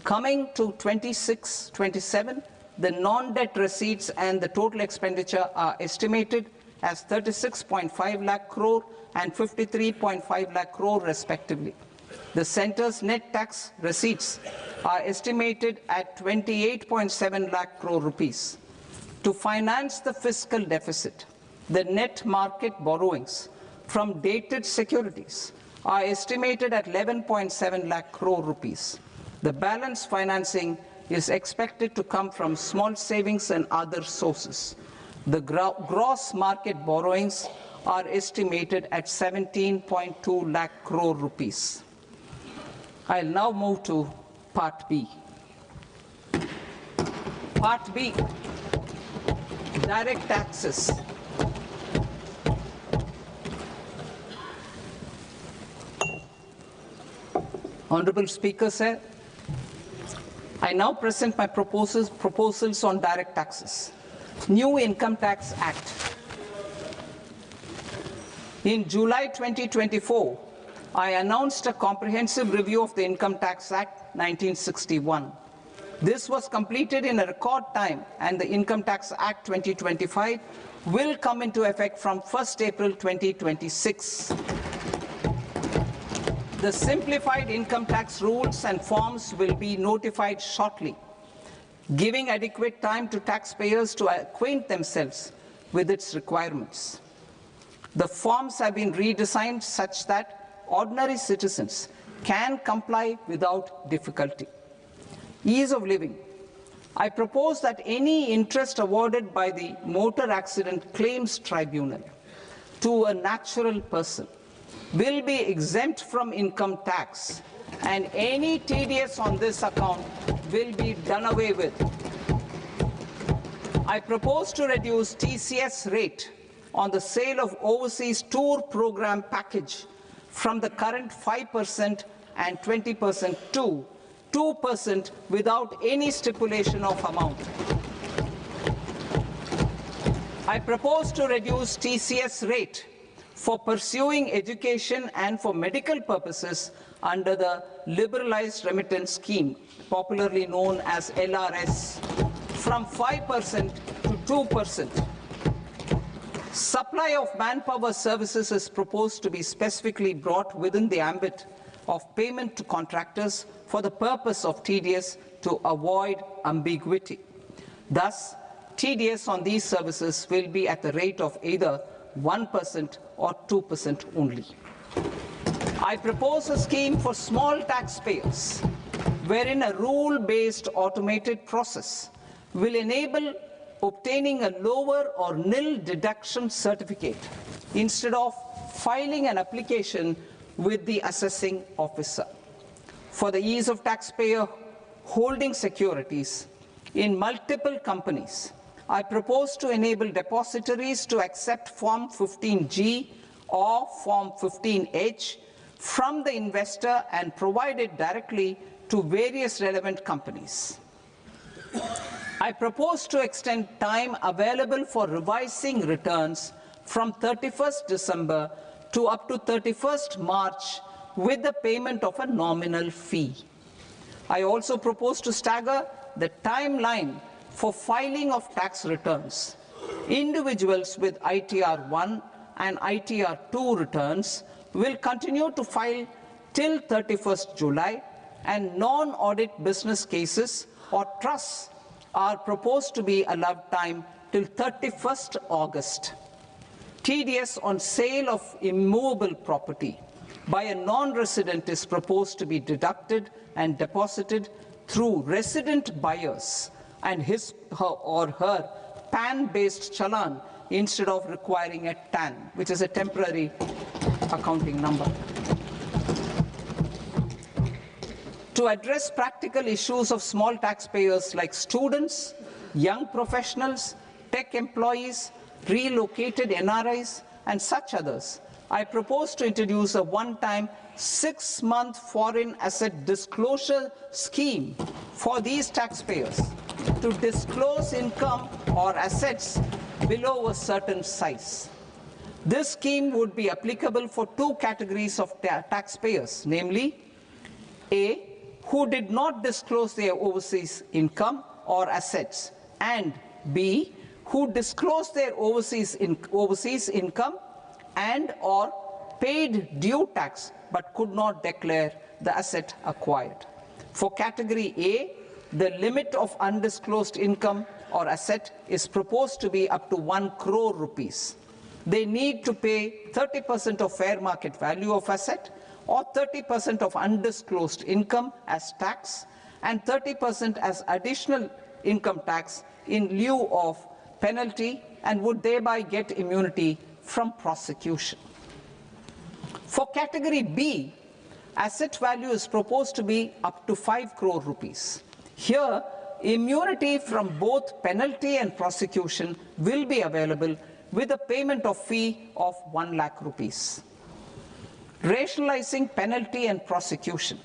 Coming to 26-27, the non-debt receipts and the total expenditure are estimated as 36.5 lakh crore and 53.5 lakh crore respectively. The centre's net tax receipts are estimated at 28.7 lakh crore rupees. To finance the fiscal deficit, the net market borrowings from dated securities are estimated at 11.7 lakh crore rupees. The balance financing is expected to come from small savings and other sources. The gross market borrowings are estimated at 17.2 lakh crore rupees. I'll now move to Part B. Part B, direct taxes. Honorable Speaker, sir, I now present my proposals on direct taxes. New Income Tax Act. In July 2024, I announced a comprehensive review of the Income Tax Act 1961. This was completed in a record time, and the Income Tax Act 2025 will come into effect from 1st April 2026. The simplified income tax rules and forms will be notified shortly, giving adequate time to taxpayers to acquaint themselves with its requirements. The forms have been redesigned such that ordinary citizens can comply without difficulty. Ease of living. I propose that any interest awarded by the Motor Accident Claims Tribunal to a natural person will be exempt from income tax, and any TDS on this account will be done away with. I propose to reduce TCS rate on the sale of overseas tour program package from the current 5% and 20% to 2% without any stipulation of amount. I propose to reduce TCS rate for pursuing education and for medical purposes under the Liberalized Remittance Scheme, popularly known as LRS, from 5% to 2%. Supply of manpower services is proposed to be specifically brought within the ambit of payment to contractors for the purpose of TDS to avoid ambiguity. Thus, TDS on these services will be at the rate of either 1% or 2% only. I propose a scheme for small taxpayers, wherein a rule-based automated process will enable obtaining a lower or nil deduction certificate instead of filing an application with the assessing officer. For the ease of taxpayer holding securities in multiple companies, I propose to enable depositories to accept Form 15G or Form 15H from the investor and provide it directly to various relevant companies. I propose to extend time available for revising returns from 31st December to up to 31st March with the payment of a nominal fee. I also propose to stagger the timeline for filing of tax returns. Individuals with ITR 1 and ITR 2 returns will continue to file till 31st July, and non-audit business cases or trusts are proposed to be allowed time till 31st August. TDS on sale of immovable property by a non-resident is proposed to be deducted and deposited through resident buyers and his or her PAN-based challan instead of requiring a TAN, which is a temporary accounting number. To address practical issues of small taxpayers like students, young professionals, tech employees, relocated NRIs, and such others, I propose to introduce a one-time 6-month foreign asset disclosure scheme for these taxpayers to disclose income or assets below a certain size. This scheme would be applicable for two categories of taxpayers, namely, A, who did not disclose their overseas income or assets, and B, who disclosed their overseas income and or paid due tax but could not declare the asset acquired. For category A, the limit of undisclosed income or asset is proposed to be up to 1 crore rupees. They need to pay 30% of fair market value of asset or 30% of undisclosed income as tax and 30% as additional income tax in lieu of penalty, and would thereby get immunity from prosecution. For category B, asset value is proposed to be up to 5 crore rupees. Here, immunity from both penalty and prosecution will be available with a payment of fee of 1 lakh rupees. Rationalizing penalty and prosecution.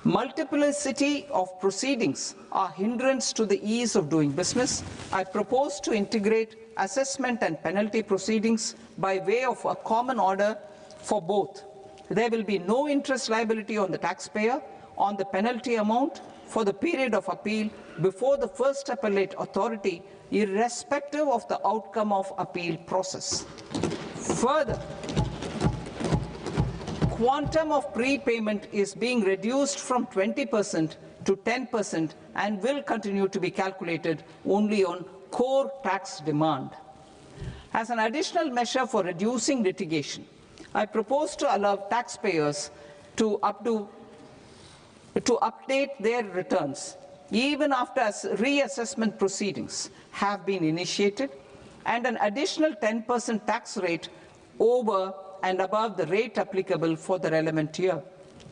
Multiplicity of proceedings are hindrance to the ease of doing business. I propose to integrate assessment and penalty proceedings by way of a common order for both. There will be no interest liability on the taxpayer on the penalty amount for the period of appeal before the first appellate authority, irrespective of the outcome of appeal process. Further, quantum of prepayment is being reduced from 20% to 10% and will continue to be calculated only on core tax demand. As an additional measure for reducing litigation, I propose to allow taxpayers to update their returns even after reassessment proceedings have been initiated, and an additional 10% tax rate over and above the rate applicable for the relevant year.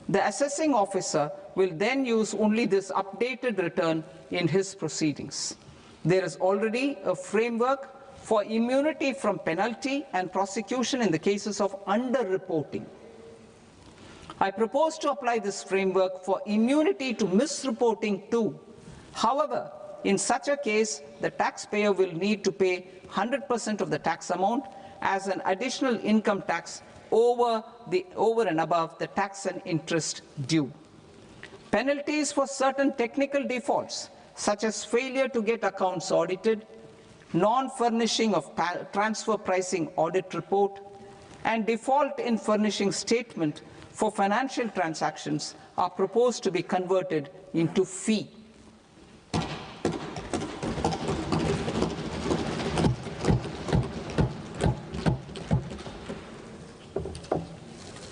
The assessing officer will then use only this updated return in his proceedings. There is already a framework for immunity from penalty and prosecution in the cases of underreporting. I propose to apply this framework for immunity to misreporting too. However, in such a case, the taxpayer will need to pay 100% of the tax amount as an additional income tax over and above the tax and interest due. Penalties for certain technical defaults, such as failure to get accounts audited, non-furnishing of transfer pricing audit report, and default in furnishing statement for financial transactions are proposed to be converted into fee.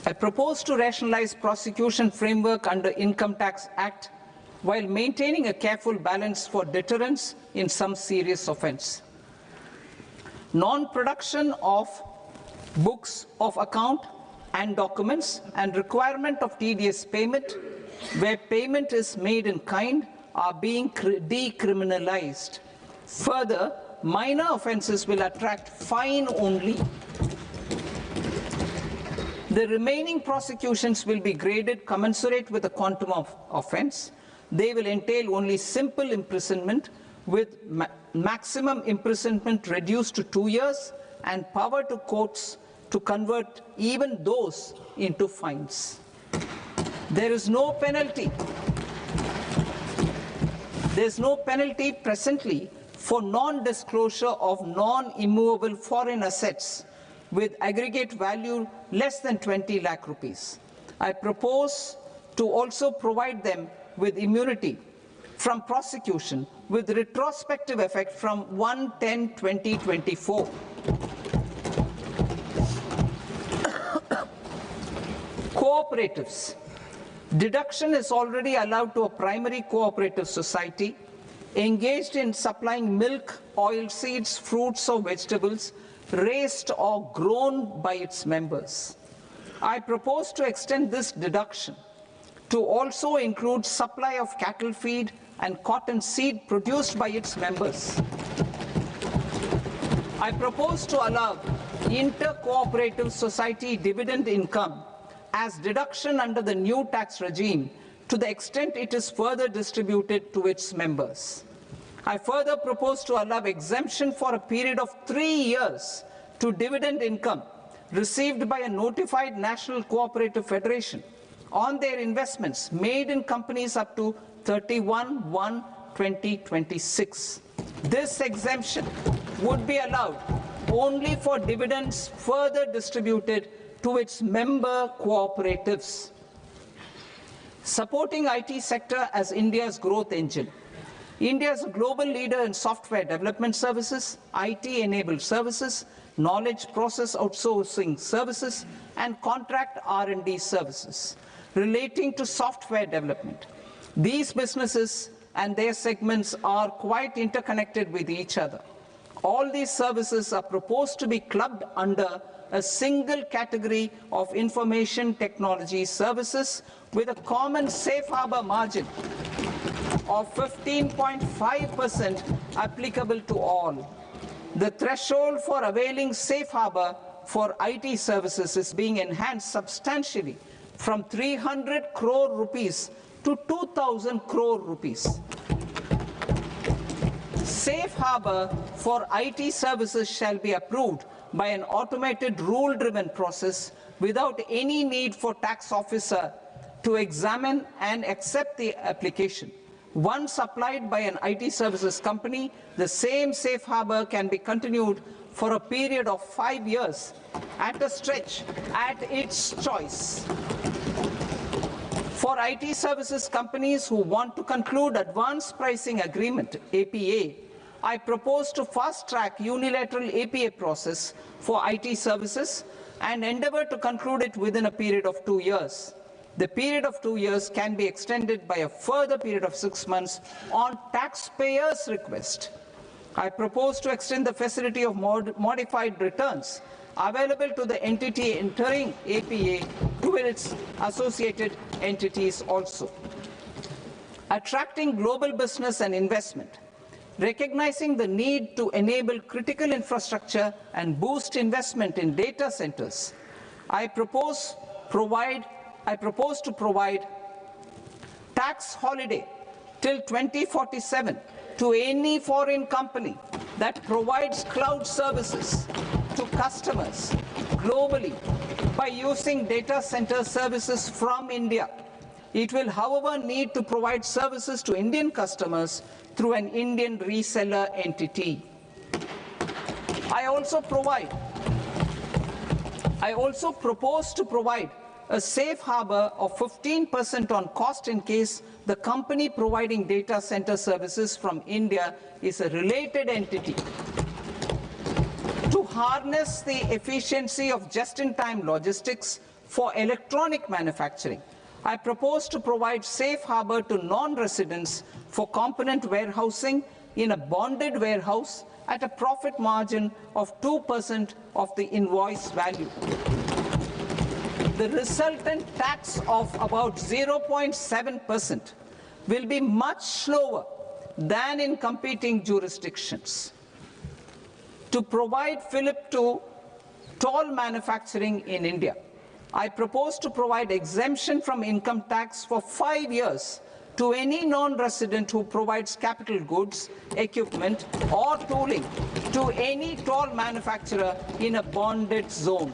I propose to rationalize prosecution framework under Income Tax Act while maintaining a careful balance for deterrence in some serious offence. Non-production of books of account and documents and requirement of TDS payment where payment is made in kind are being decriminalized. Further, minor offences will attract fine only. The remaining prosecutions will be graded commensurate with the quantum of offence. They will entail only simple imprisonment with maximum imprisonment reduced to 2 years and power to courts to convert even those into fines. There is no penalty. There is no penalty presently for non-disclosure of non-immovable foreign assets with aggregate value less than 20 lakh rupees. I propose to also provide them with immunity from prosecution with retrospective effect from 1/10/2024. Cooperatives. Deduction is already allowed to a primary cooperative society engaged in supplying milk, oilseeds, fruits or vegetables raised or grown by its members. I propose to extend this deduction to also include supply of cattle feed and cotton seed produced by its members. I propose to allow inter-cooperative society dividend income as deduction under the new tax regime to the extent it is further distributed to its members. I further propose to allow exemption for a period of 3 years to dividend income received by a notified national cooperative federation on their investments made in companies up to 31/1/2026. This exemption would be allowed only for dividends further distributed to its member cooperatives. Supporting IT sector as India's growth engine. India is a global leader in software development services, IT-enabled services, knowledge process outsourcing services, and contract R&D services relating to software development. These businesses and their segments are quite interconnected with each other. All these services are proposed to be clubbed under a single category of information technology services with a common safe harbor margin of 15.5% applicable to all. The threshold for availing safe harbor for IT services is being enhanced substantially from 300 crore rupees to 2,000 crore rupees. Safe harbor for IT services shall be approved by an automated rule-driven process without any need for tax officer to examine and accept the application. Once applied by an IT services company, the same safe harbor can be continued for a period of 5 years at a stretch at its choice. For IT services companies who want to conclude advanced pricing agreement, APA, I propose to fast-track unilateral APA process for IT services and endeavor to conclude it within a period of 2 years. The period of 2 years can be extended by a further period of 6 months on taxpayers' request. I propose to extend the facility of modified returns available to the entity entering APA to its associated entities also. Attracting global business and investment. Recognizing the need to enable critical infrastructure and boost investment in data centers, I propose to provide tax holiday till 2047 to any foreign company that provides cloud services to customers globally by using data center services from India. It will, however, need to provide services to Indian customers through an Indian reseller entity. I also propose to provide a safe harbor of 15% on cost in case the company providing data center services from India is a related entity. To harness the efficiency of just-in-time logistics for electronic manufacturing, I propose to provide safe harbor to non-residents for component warehousing in a bonded warehouse at a profit margin of 2% of the invoice value. The resultant tax of about 0.7% will be much lower than in competing jurisdictions. To provide fillip to toll manufacturing in India, I propose to provide exemption from income tax for 5 years to any non-resident who provides capital goods, equipment, or tooling to any toll manufacturer in a bonded zone.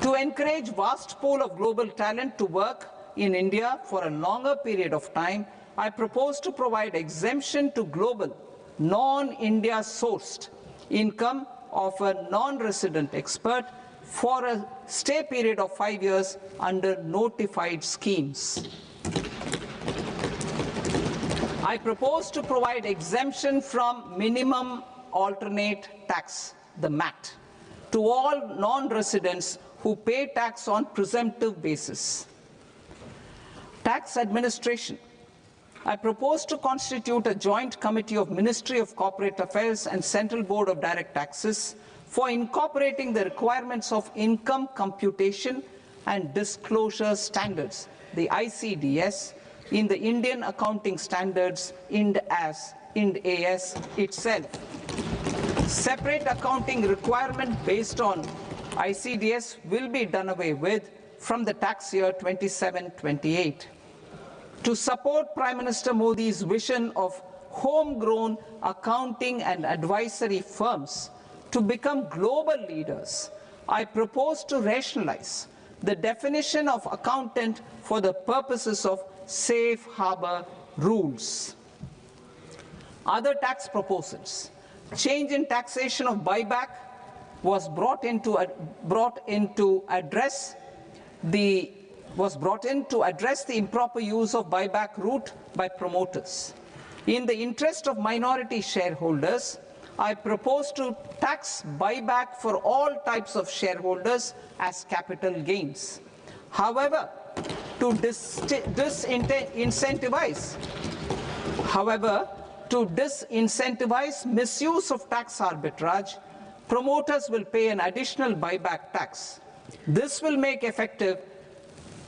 To encourage vast pool of global talent to work in India for a longer period of time, I propose to provide exemption to global, non-India sourced income of a non-resident expert for a stay period of 5 years under notified schemes. I propose to provide exemption from minimum alternate tax, the MAT, to all non-residents who pay tax on presumptive basis. Tax administration. I propose to constitute a joint committee of Ministry of Corporate Affairs and Central Board of Direct Taxes for incorporating the requirements of income computation and disclosure standards, the ICDS, in the Indian Accounting Standards, Ind AS itself. Separate accounting requirement based on ICDS will be done away with from the tax year 27-28. To support Prime Minister Modi's vision of homegrown accounting and advisory firms to become global leaders, I propose to rationalize the definition of accountant for the purposes of safe harbor rules. Other tax proposals. Change in taxation of buyback was brought in to address the improper use of buyback route by promoters. In the interest of minority shareholders, I propose to tax buyback for all types of shareholders as capital gains. However, to to disincentivize misuse of tax arbitrage, promoters will pay an additional buyback tax. This will make effective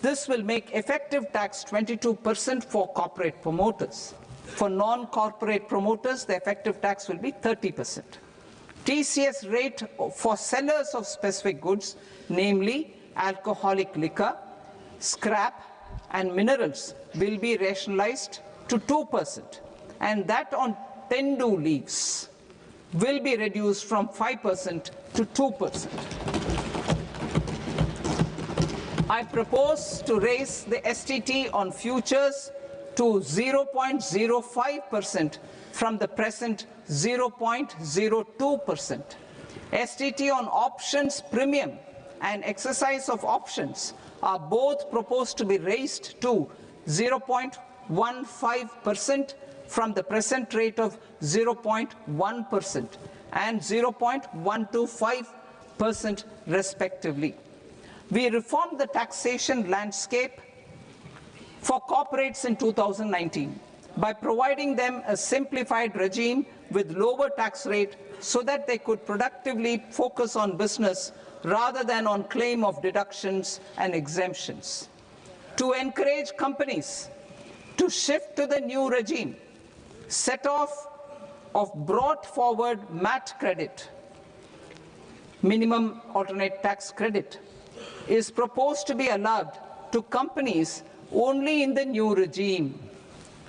tax 22% for corporate promoters. For non-corporate promoters, the effective tax will be 30%. TCS rate for sellers of specific goods, namely alcoholic liquor, scrap, and minerals, will be rationalized to 2%, and that on tendu leaves will be reduced from 5% to 2%. I propose to raise the STT on futures to 0.05% from the present 0.02%. STT on options premium and exercise of options are both proposed to be raised to 0.15% from the present rate of 0.1% and 0.125% respectively. We reformed the taxation landscape for corporates in 2019 by providing them a simplified regime with lower tax rate so that they could productively focus on business rather than on claim of deductions and exemptions. To encourage companies to shift to the new regime, set-off of brought forward MAT credit, minimum alternate tax credit, is proposed to be allowed to companies only in the new regime.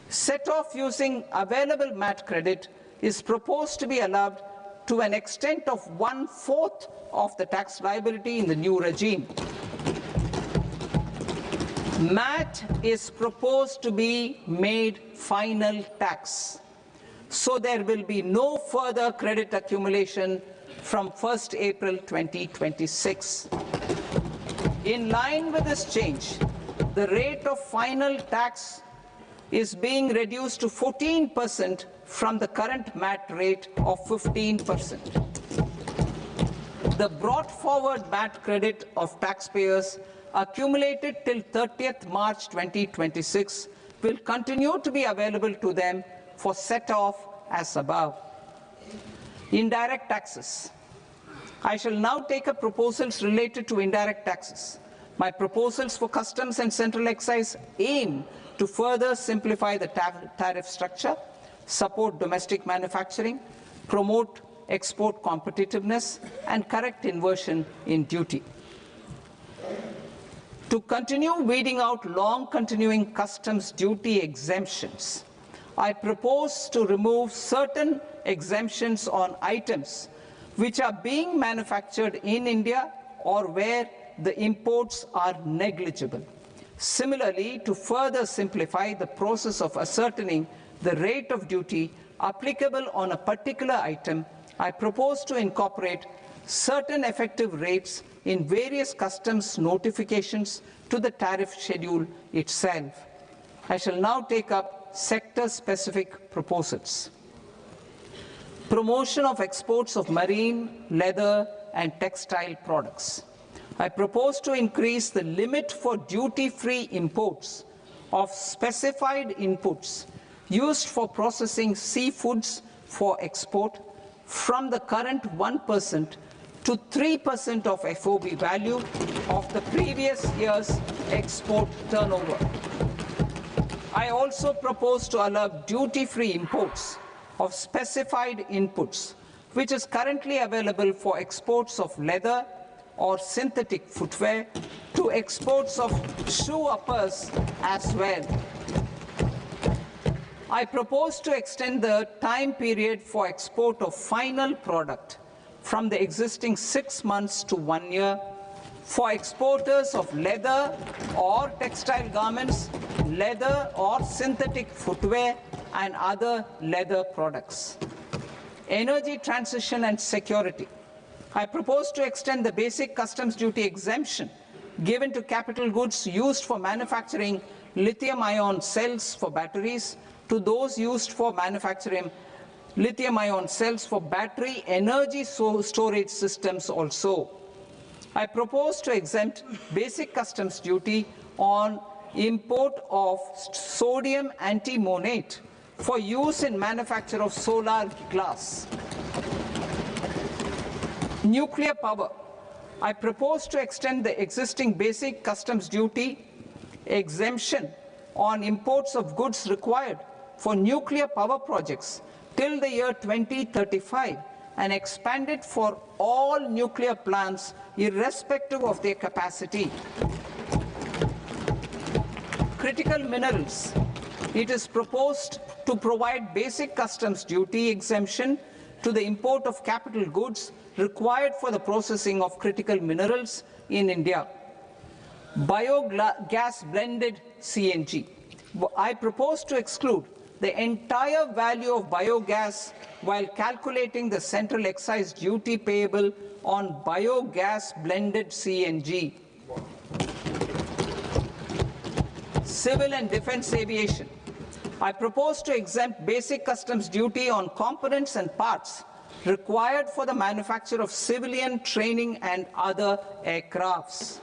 Set-off using available MAT credit is proposed to be allowed to an extent of 1/4 of the tax liability in the new regime. MAT is proposed to be made final tax, so there will be no further credit accumulation from 1st April 2026. In line with this change, the rate of final tax is being reduced to 14% from the current MAT rate of 15%. The brought forward MAT credit of taxpayers accumulated till 30th March 2026 will continue to be available to them for set-off as above. Indirect taxes. I shall now take up proposals related to indirect taxes. My proposals for customs and central excise aim to further simplify the tariff structure, support domestic manufacturing, promote export competitiveness, and correct inversion in duty. To continue weeding out long-continuing customs duty exemptions, I propose to remove certain exemptions on items which are being manufactured in India or where the imports are negligible. Similarly, to further simplify the process of ascertaining the rate of duty applicable on a particular item, I propose to incorporate certain effective rates in various customs notifications to the tariff schedule itself. I shall now take up sector-specific proposals. Promotion of exports of marine, leather, and textile products. I propose to increase the limit for duty-free imports of specified inputs used for processing seafoods for export from the current 1% to 3% of FOB value of the previous year's export turnover. I also propose to allow duty-free imports of specified inputs, which is currently available for exports of leather or synthetic footwear, to exports of shoe uppers as well. I propose to extend the time period for export of final product from the existing 6 months to 1 year for exporters of leather or textile garments, leather or synthetic footwear, and other leather products. Energy transition and security. I propose to extend the basic customs duty exemption given to capital goods used for manufacturing lithium-ion cells for batteries to those used for manufacturing lithium-ion cells for battery energy storage systems also. I propose to exempt basic customs duty on import of sodium antimonate for use in manufacture of solar glass. Nuclear power. I propose to extend the existing basic customs duty exemption on imports of goods required for nuclear power projects till the year 2035 and expand it for all nuclear plants irrespective of their capacity. Critical minerals. It is proposed to provide basic customs duty exemption to the import of capital goods required for the processing of critical minerals in India. Biogas blended CNG. I propose to exclude the entire value of biogas while calculating the central excise duty payable on biogas blended CNG. Civil and defense aviation. I propose to exempt basic customs duty on components and parts required for the manufacture of civilian training and other aircrafts.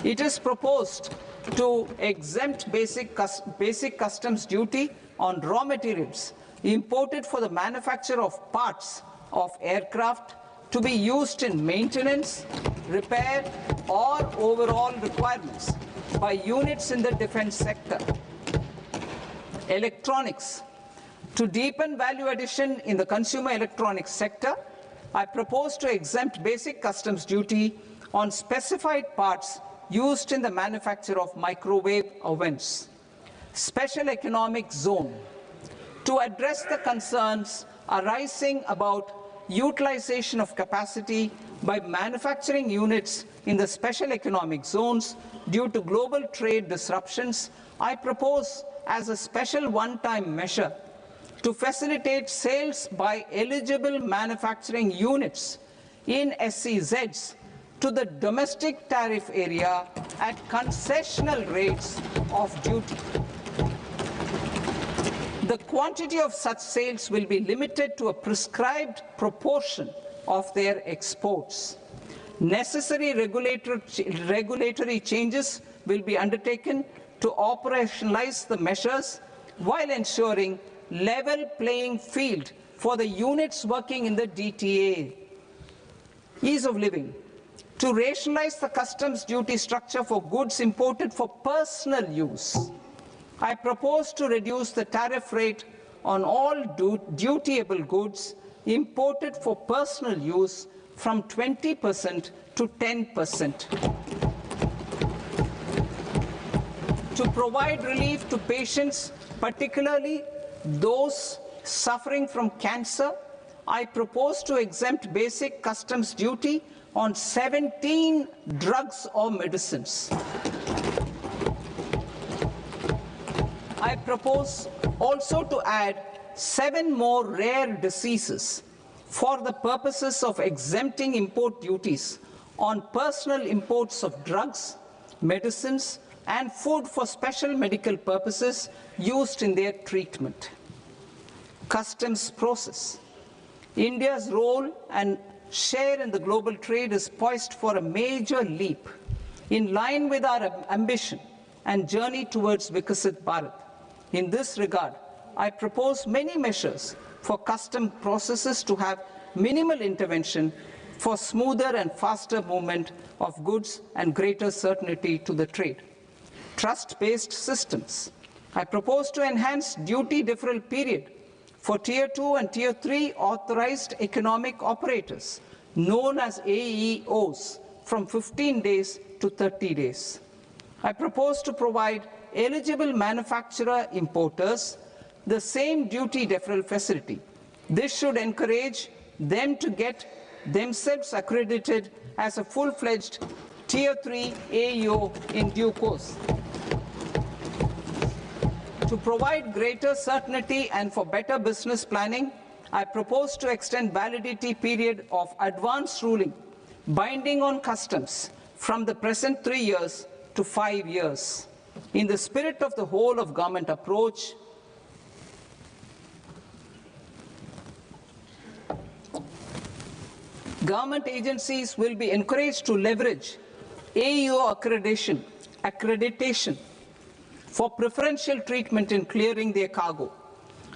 It is proposed to exempt basic customs duty on raw materials imported for the manufacture of parts of aircraft to be used in maintenance, repair, or overall requirements by units in the defense sector. Electronics. To deepen value addition in the consumer electronics sector, I propose to exempt basic customs duty on specified parts used in the manufacture of microwave ovens. Special economic zone. To address the concerns arising about utilization of capacity by manufacturing units in the special economic zones due to global trade disruptions, I propose as a special one-time measure to facilitate sales by eligible manufacturing units in SEZs to the domestic tariff area at concessional rates of duty. The quantity of such sales will be limited to a prescribed proportion of their exports. Necessary regulatory changes will be undertaken to operationalize the measures while ensuring level playing field for the units working in the DTA. Ease of living. To rationalize the customs duty structure for goods imported for personal use, I propose to reduce the tariff rate on all dutiable goods imported for personal use from 20% to 10%. To provide relief to patients, particularly those suffering from cancer, I propose to exempt basic customs duty on 17 drugs or medicines. I propose also to add 7 more rare diseases for the purposes of exempting import duties on personal imports of drugs, medicines, and food for special medical purposes used in their treatment. Customs process. India's role and share in the global trade is poised for a major leap in line with our ambition and journey towards Vikasit Bharat. In this regard, I propose many measures for custom processes to have minimal intervention for smoother and faster movement of goods and greater certainty to the trade. Trust-based systems. I propose to enhance duty deferral period for Tier 2 and Tier 3 authorized economic operators, known as AEOs, from 15 days to 30 days. I propose to provide eligible manufacturer importers the same duty deferral facility. This should encourage them to get themselves accredited as a full-fledged Tier 3 AEO in due course. To provide greater certainty and for better business planning, I propose to extend validity period of advance ruling binding on customs from the present 3 years to 5 years. In the spirit of the whole of government approach, government agencies will be encouraged to leverage AEO accreditation for preferential treatment in clearing their cargo.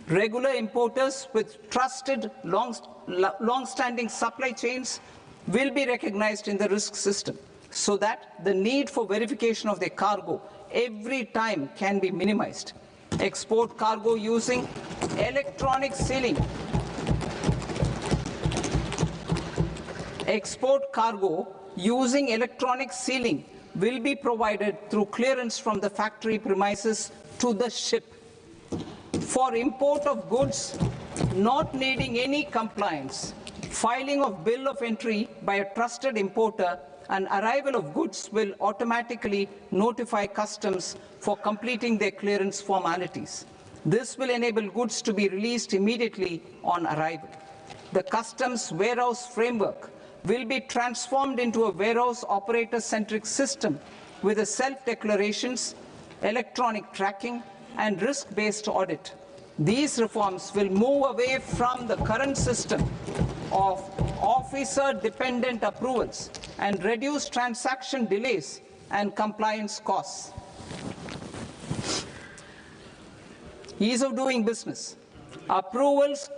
Regular importers with trusted long-standing supply chains will be recognized in the risk system so that the need for verification of their cargo every time can be minimized. Export cargo using electronic sealing. Export cargo using electronic sealing will be provided through clearance from the factory premises to the ship. For import of goods not needing any compliance, filing of bill of entry by a trusted importer and arrival of goods will automatically notify customs for completing their clearance formalities. This will enable goods to be released immediately on arrival. The customs warehouse framework will be transformed into a warehouse operator-centric system with a self-declarations, electronic tracking, and risk-based audit. These reforms will move away from the current system of officer-dependent approvals and reduce transaction delays and compliance costs. Ease of doing business. Approvals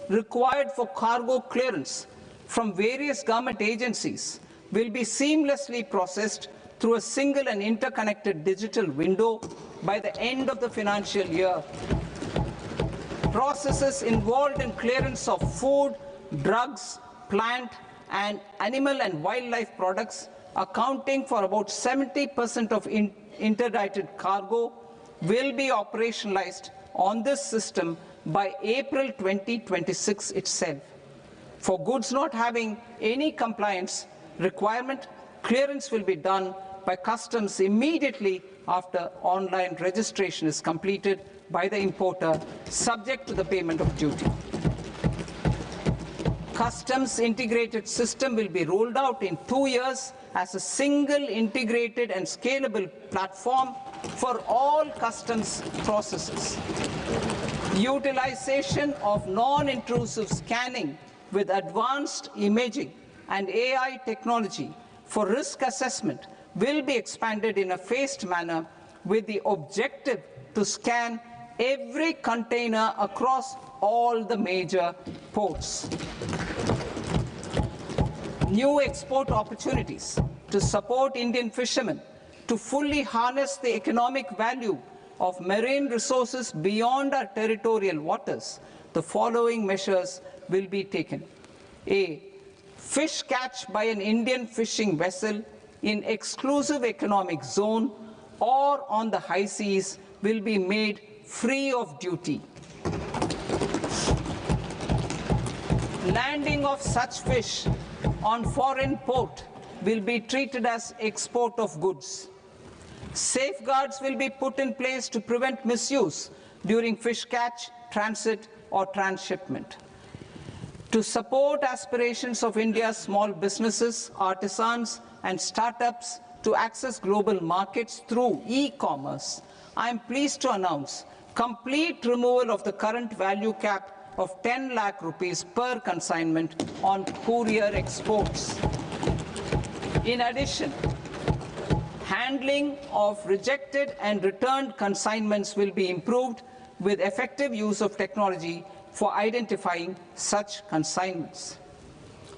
required for cargo clearance from various government agencies will be seamlessly processed through a single and interconnected digital window by the end of the financial year. Processes involved in clearance of food, drugs, plant, and animal and wildlife products, accounting for about 70% of interdicted cargo, will be operationalized on this system by April 2026 itself. For goods not having any compliance requirement, clearance will be done by customs immediately after online registration is completed by the importer, subject to the payment of duty. Customs integrated system will be rolled out in 2 years as a single integrated and scalable platform for all customs processes. Utilization of non-intrusive scanning with advanced imaging and AI technology for risk assessment will be expanded in a phased manner with the objective to scan every container across all the major ports. New export opportunities to support Indian fishermen to fully harness the economic value of marine resources beyond our territorial waters. The following measures will be taken. A. Fish catch by an Indian fishing vessel in exclusive economic zone or on the high seas will be made free of duty. Landing of such fish on foreign port will be treated as export of goods. Safeguards will be put in place to prevent misuse during fish catch, transit, or transshipment. To support aspirations of India's small businesses, artisans, and startups to access global markets through e-commerce, I am pleased to announce complete removal of the current value cap of 10 lakh rupees per consignment on courier exports. In addition, handling of rejected and returned consignments will be improved with effective use of technology for identifying such consignments.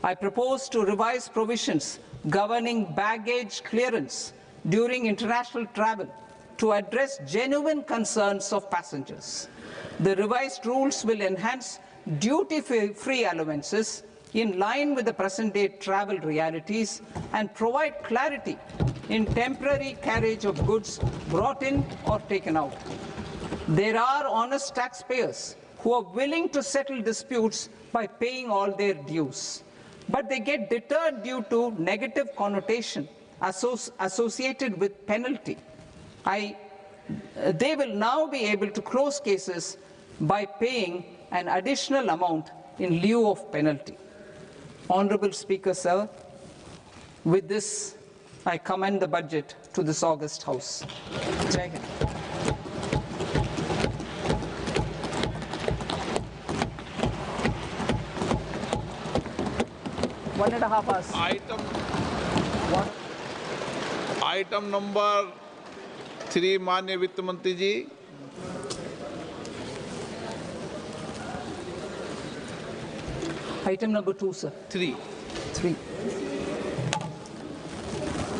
I propose to revise provisions governing baggage clearance during international travel to address genuine concerns of passengers. The revised rules will enhance duty-free allowances in line with the present-day travel realities and provide clarity in temporary carriage of goods brought in or taken out. There are honest taxpayers who are willing to settle disputes by paying all their dues, but they get deterred due to negative connotation associated with penalty. They will now be able to close cases by paying an additional amount in lieu of penalty. Honorable Speaker, sir, with this, I commend the budget to this august House. Jai Hind. One and a half hours. Item number 3, माननीय वित्त मंत्री जी। Item number 2, sir. 3. 3.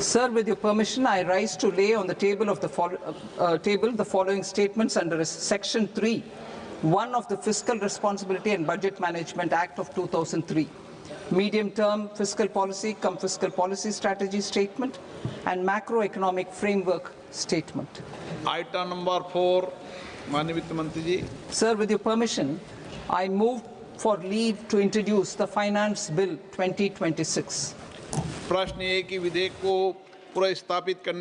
Sir, with your permission, I rise to lay on the table of the the following statements under Section 3, 1 of the Fiscal Responsibility and Budget Management Act of 2003. Medium-term fiscal policy, fiscal policy strategy statement, and macroeconomic framework statement. Item number 4, माननीय वित्त मंत्री जी. Sir, with your permission, I move for leave to introduce the Finance Bill 2026. प्रश्न ये है कि विधेयक को पुनः स्थापित करने